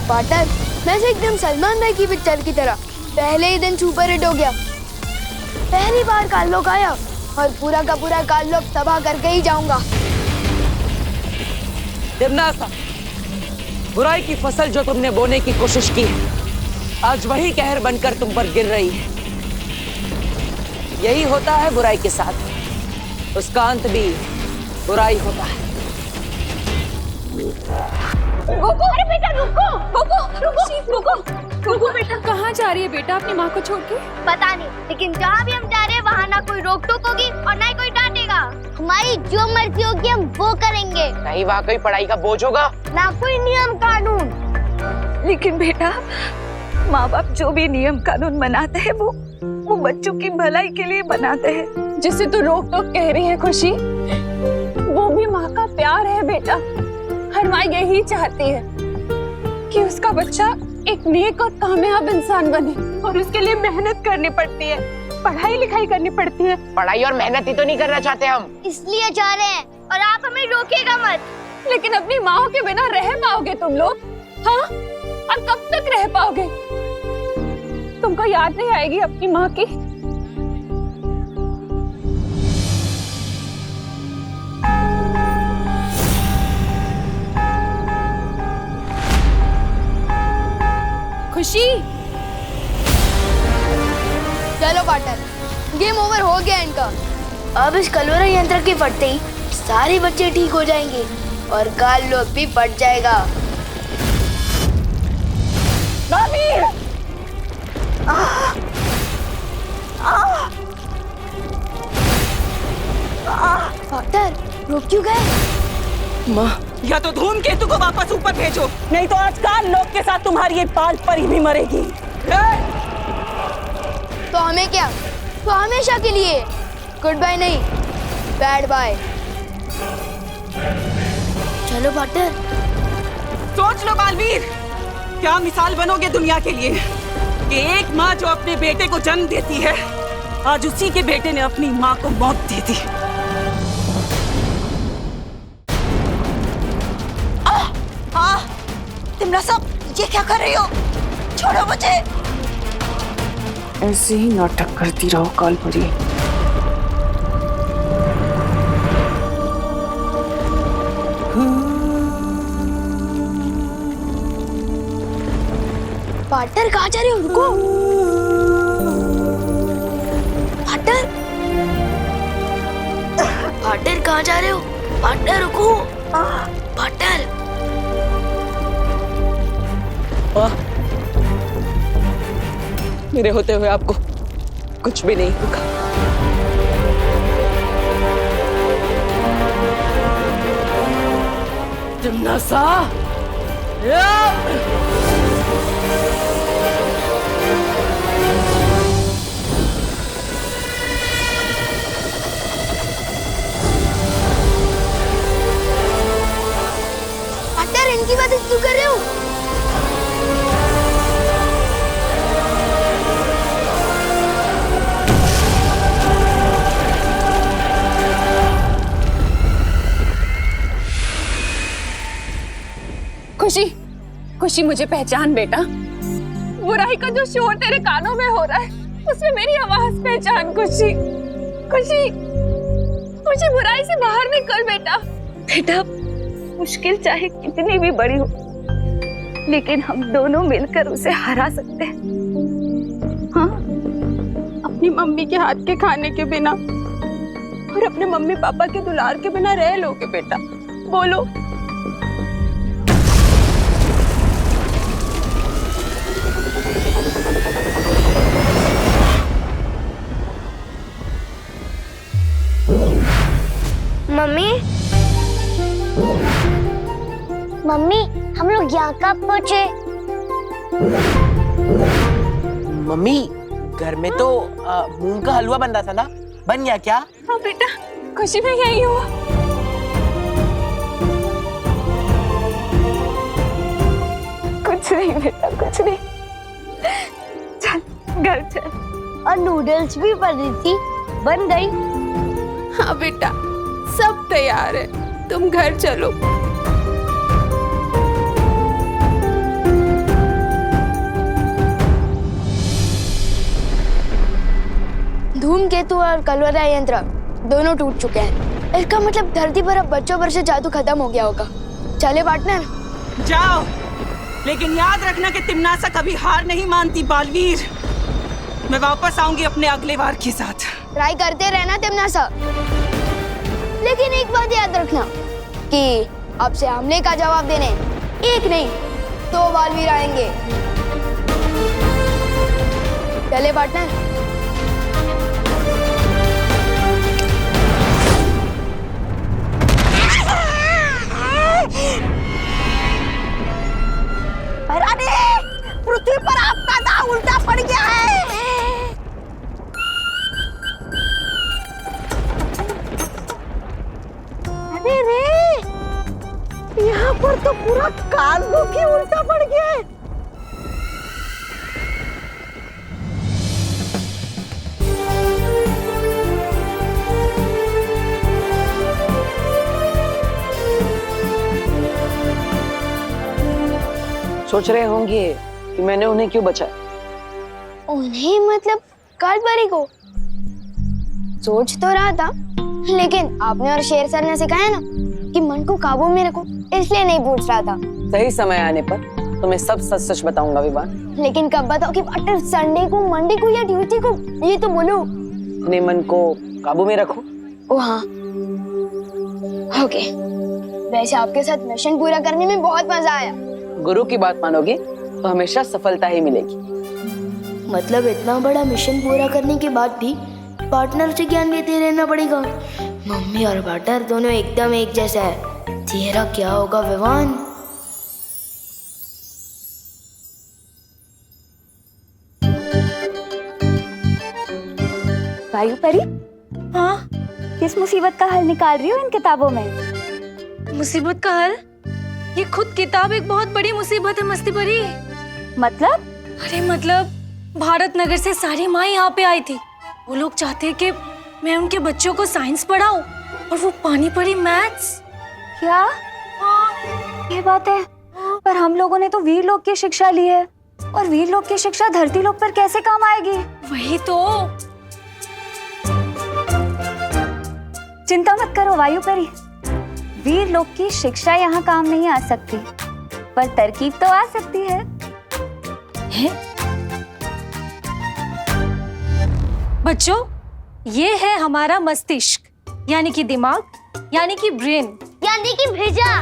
पार्टनर, मैं से एकदम सलमान भाई की पिक्चर की तरह पहले ही दिन सुपर हिट हो गया। पहली बार काल लोक आया और पूरा का पूरा काल लोक तबाह करके ही जाऊंगा। तिम्नासा, बुराई की फसल जो तुमने बोने की कोशिश की है, आज वही कहर बनकर तुम पर गिर रही है। यही होता है बुराई के साथ, उसका अंत भी बुराई होता है। रुको, अरे बेटा रुको, रुको बेटा। कहाँ जा रही है बेटा अपनी माँ को छोड़ के? पता नहीं, लेकिन जहाँ भी हम जा रहे हैं वहाँ ना कोई रोक टोक होगी और ना ही कोई डांटेगा। हमारी जो मर्जी होगी हम वो करेंगे। नहीं वहाँ कोई पढ़ाई का बोझ होगा, ना कोई नियम कानून। लेकिन बेटा, माँ बाप जो भी नियम कानून बनाते हैं वो बच्चों की भलाई के लिए बनाते हैं। जिसे तो रोक टोक कह रही है खुशी, वो भी माँ का प्यार है बेटा। हर माँ यही चाहती है कि उसका बच्चा एक नेक और कामयाब इंसान बने, और उसके लिए मेहनत करनी पड़ती है, पढ़ाई लिखाई करनी पड़ती है। पढ़ाई और मेहनत ही तो नहीं करना चाहते हम, इसलिए जा रहे हैं और आप हमें रोकेगा मत। लेकिन अपनी माँ के बिना रह पाओगे तुम लोग? हाँ, और कब तक रह पाओगे? तुमको याद नहीं आएगी अपनी माँ की? खुशी, चलो पार्टनर, गेम ओवर हो गया इनका। अब इस कलोरा यंत्र के फटते ही सारे बच्चे ठीक हो जाएंगे और काल लोक भी फट जाएगा। डॉक्टर, रुक क्यों गए? माँ, या तो धूमकेतु को वापस ऊपर भेजो, नहीं तो आज काल लोक के साथ तुम्हारी ये पाल परी भी मरेगी। तो हमें क्या? तो हमेशा के लिए गुड बाय नहीं, बैड बाय। चलो पार्टनर। सोच लो बालवीर, क्या मिसाल बनोगे दुनिया के लिए कि एक माँ जो अपने बेटे को जन्म देती है, आज उसी के बेटे ने अपनी माँ को मौत दे दी। तिम्नासा, ये क्या कर रही हो? छोड़ो मुझे। ऐसे ही नाटक करती रहो काल परी। पार्टनर कहाँ जा रहे हो? रुको पार्टनर, पार्टनर कहाँ जा रहे हो? पार्टनर रुको, पार्टनर। मेरे होते हुए आपको कुछ भी नहीं होगा। तिम्नासा, पार्टनर इनकी बातें क्यों कर रहे हो? खुशी, खुशी मुझे पहचान बेटा। बुराई का जो शोर तेरे कानों में हो रहा है उसमें मेरी आवाज पहचान। खुशी, खुशी, खुशी बुराई से बाहर निकल बेटा। बेटा मुश्किल चाहे कितनी भी बड़ी हो लेकिन हम दोनों मिलकर उसे हरा सकते हैं। हाँ, अपनी मम्मी के हाथ के खाने के बिना और अपने मम्मी पापा के दुलार के बिना रह लोगे बेटा? बोलो। मम्मी, मम्मी हम लोग यहाँ कब पहुँचे? मम्मी घर में तो मूंग का हलवा बन रहा था ना, बन गया क्या? हाँ बेटा, खुशी में यही हुआ। कुछ नहीं बेटा, कुछ नहीं। चल घर चल। और नूडल्स भी बनी थी, बन गई। हाँ बेटा, सब तैयार है, तुम घर चलो। धूमकेतु और कलवरा यंत्र दोनों टूट चुके हैं। इसका मतलब धरती पर अब बच्चों पर से जादू खत्म हो गया होगा। चले पार्टनर? जाओ, लेकिन याद रखना कि तिम्नासा कभी हार नहीं मानती बालवीर। मैं वापस आऊंगी अपने अगले वार के साथ। ट्राई करते रहना तिम्नासा, लेकिन एक बात याद रखना कि आपसे हमले का जवाब देने एक नहीं 2 बालवीर आएंगे। चले पार्टनर? पृथ्वी पर आपका दाव उल्टा पड़ गया है। अरे रे, यहाँ पर तो पूरा कालमुख ही उल्टा पड़ गया है। सोच रहे होंगे कि मैंने उन्हें क्यों बचाया। उन्हें मतलब कालबारी को? सोच तो रहा था, लेकिन आपने और शेर सर ने सिखाया ना कि मन को काबू में रखो, इसलिए नहीं पूछ रहा था। सही समय आने पर तुम्हें सब सच सच बताऊंगा विवान। लेकिन कब बताओ कि पार्टनर? संडे को, मंडे को या ट्यूसडे को? ये तो बोलो। अपने मन को काबू में रखो। ओ हाँ, ओके। वैसे आपके साथ मिशन पूरा करने में बहुत मजा आया। गुरु की बात मानोगे तो हमेशा सफलता ही मिलेगी। मतलब इतना बड़ा मिशन पूरा करने के बाद भी पार्टनर से ज्ञान लेते रहना पड़ेगा। मम्मी और पार्टनर दोनों एकदम एक जैसा है। तेरा क्या होगा विवान? वायु परी, हाँ, किस मुसीबत का हल निकाल रही हो इन किताबों में? मुसीबत का हल? ये खुद किताब एक बहुत बड़ी मुसीबत है मस्ती परी। मतलब? अरे मतलब भारत नगर से सारी माँ यहाँ पे आई थी। वो लोग चाहते हैं कि मैं उनके बच्चों को साइंस पढ़ाऊं और वो पानी पड़ी मैथ्स। क्या? ये बात है, पर हम लोगों ने तो वीर लोग की शिक्षा ली है और वीर लोग की शिक्षा धरती लोग पर कैसे काम आएगी? वही तो। चिंता मत करो वायु परी, वीर लोग की शिक्षा यहाँ काम नहीं आ सकती, पर तरकीब तो आ सकती है। बच्चों, ये है हमारा मस्तिष्क, यानी कि दिमाग, यानी कि ब्रेन, यानी कि भेजा।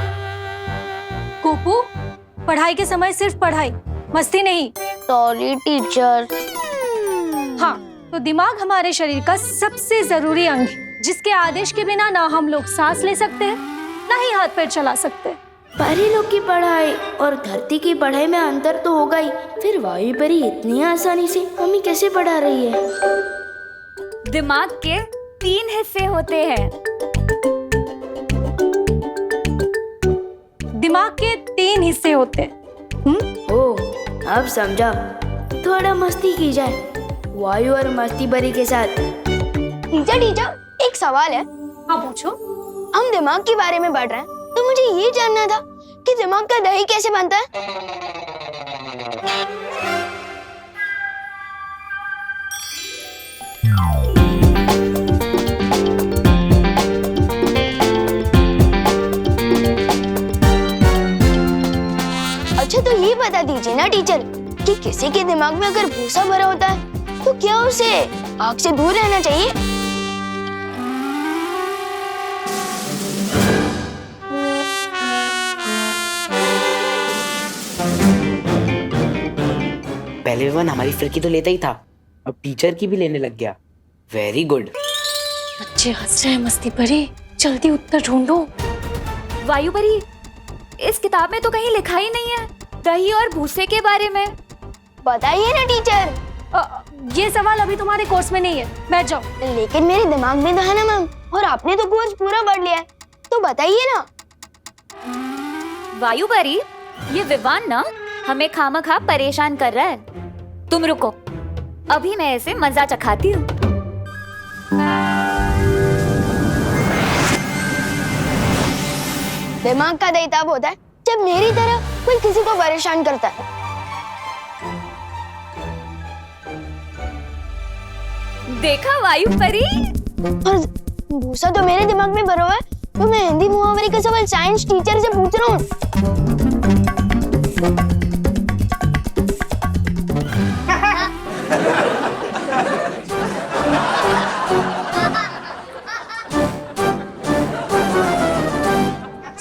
कोपू, पढ़ाई के समय सिर्फ पढ़ाई, मस्ती नहीं। Sorry teacher. हाँ, तो दिमाग हमारे शरीर का सबसे जरूरी अंग है, जिसके आदेश के बिना ना हम लोग सांस ले सकते हैं, ना ही हाथ पैर चला सकते। परी लोग की पढ़ाई और धरती की पढ़ाई में अंतर तो होगा ही, फिर वायु परी इतनी आसानी से हमें कैसे पढ़ा रही है? दिमाग के 3 हिस्से होते हैं। दिमाग के 3 हिस्से होते हैं। ओ, अब समझा। थोड़ा मस्ती की जाए वायु और मस्ती परी के साथ। टीचर, एक सवाल है। हाँ पूछो। हम दिमाग के बारे में पढ़ रहे हैं, तो मुझे ये जानना था कि दिमाग का दही कैसे बनता है? अच्छा, तो ये बता दीजिए ना टीचर कि किसी के दिमाग में अगर भूसा भरा होता है तो क्या उसे आग से दूर रहना चाहिए? पहले विवान हमारी फिरकी तो लेता ही था, अब टीचर की भी लेने लग गया। Very good. बच्चे हंस रहे हैं मस्ती परी, जल्दी उत्तर ढूंढो। वायु परी, इस किताब में तो कहीं लिखा ही नहीं है दही और भूसे के बारे में। बताइए ना टीचर। ये सवाल अभी तुम्हारे कोर्स में नहीं है, बैठ जाओ। लेकिन मेरे दिमाग में तो है ना मैम, और आपने तो कोर्स पूरा पढ़ लिया है, तो बताइए ना। वायु परी, ये विवान ना हमें खामखा परेशान कर रहा है। तुम रुको, अभी मैं इसे मजा चखाती हूँ। दिमाग का दही तब होता है जब मेरी तरह कोई किसी को परेशान करता है। देखा वायु परी? और भूसा तो मेरे दिमाग में भरा हुआ है, तो मैं हिंदी मुहावरे का सवाल साइंस टीचर से पूछ रहा हूँ।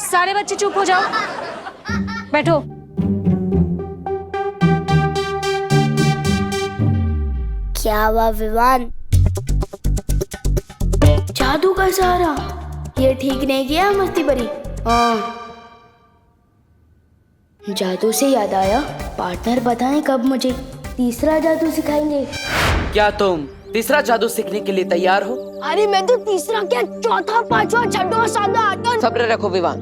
सारे बच्चे चुप हो जाओ, बैठो। क्या हुआ विवान? जादू का सहारा, ये ठीक नहीं किया मस्ती परी। हाँ, जादू से याद आया, पार्टनर बताएं कब मुझे तीसरा जादू सिखाएंगे? क्या तुम तीसरा जादू सीखने के लिए तैयार हो? अरे मैं तो तीसरा क्या, चौथा, पांचवा, छठवा, सातवां, आठवां। सब्र रखो विवान,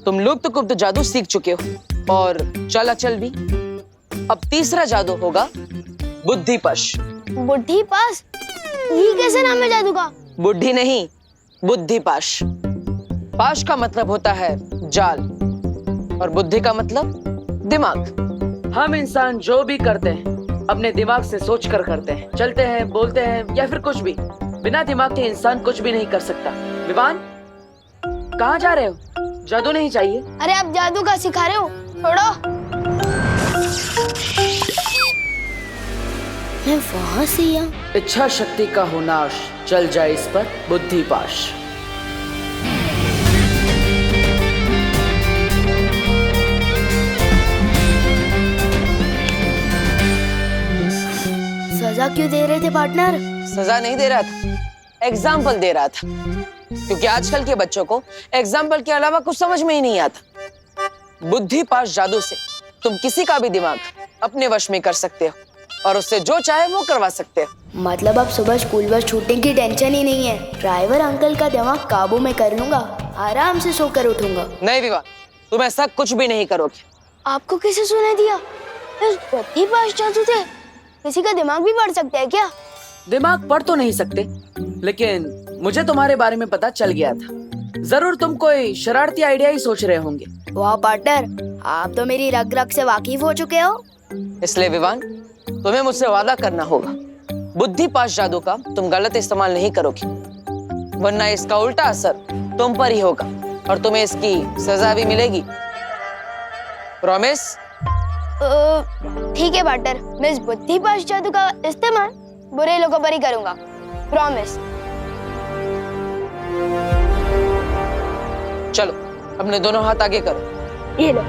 तुम लुप्त गुप्त जादू सीख चुके हो और चल अचल भी। अब तीसरा जादू होगा बुद्धिपश। बुद्धिपाश? ये कैसे नाम है जादू का? बुद्धि नहीं, बुद्धिपाश। पाश का मतलब होता है जाल और बुद्धि का मतलब दिमाग। हम इंसान जो भी करते हैं अपने दिमाग से सोच कर करते हैं, चलते हैं, बोलते हैं या फिर कुछ भी। बिना दिमाग के इंसान कुछ भी नहीं कर सकता। विवान, कहाँ जा रहे हो? जादू नहीं चाहिए? अरे आप जादू का सिखा रहे हो, छोड़ो। मैं वहां से या इच्छा शक्ति का हो नाश, चल जाए इस पर बुद्धिपाश। सजा क्यों दे रहे थे पार्टनर? सजा नहीं दे रहा था, एग्जाम्पल दे रहा था, क्योंकि आजकल के बच्चों को एग्जाम्पल के अलावा कुछ समझ में ही नहीं आता। बुद्धिपाश जादू से तुम किसी का भी दिमाग अपने वश में कर सकते हो और उससे जो चाहे वो करवा सकते हो। मतलब अब सुबह स्कूल बस छूटने की टेंशन ही नहीं है, ड्राइवर अंकल का दिमाग काबू में कर लूंगा, आराम से सोकर उठूंगा। नहीं विवान, तुम ऐसा कुछ भी नहीं करोगे। आपको किसे सुना दिया? इस बुद्धिपाश जादू से किसी का दिमाग भी पढ़ सकते हैं क्या? दिमाग पढ़ तो नहीं सकते, लेकिन मुझे तुम्हारे बारे में पता चल गया था। जरूर तुम कोई शरारती आइडिया ही सोच रहे होंगे। वाह पार्टनर, आप तो मेरी रग रग से वाकिफ हो चुके हो। इसलिए विवान, तुम्हें मुझसे वादा करना होगा, बुद्धिपाश जादू का तुम गलत इस्तेमाल नहीं करोगे, वरना इसका उल्टा असर तुम पर ही होगा और तुम्हें इसकी सजा भी मिलेगी। प्रॉमिस? ठीक है पार्टनर, मैं इस बुद्धि पाश जादू का इस्तेमाल बुरे लोगों पर ही करूंगा, प्रॉमिस। चलो अपने दोनों हाथ आगे करो। ये लो।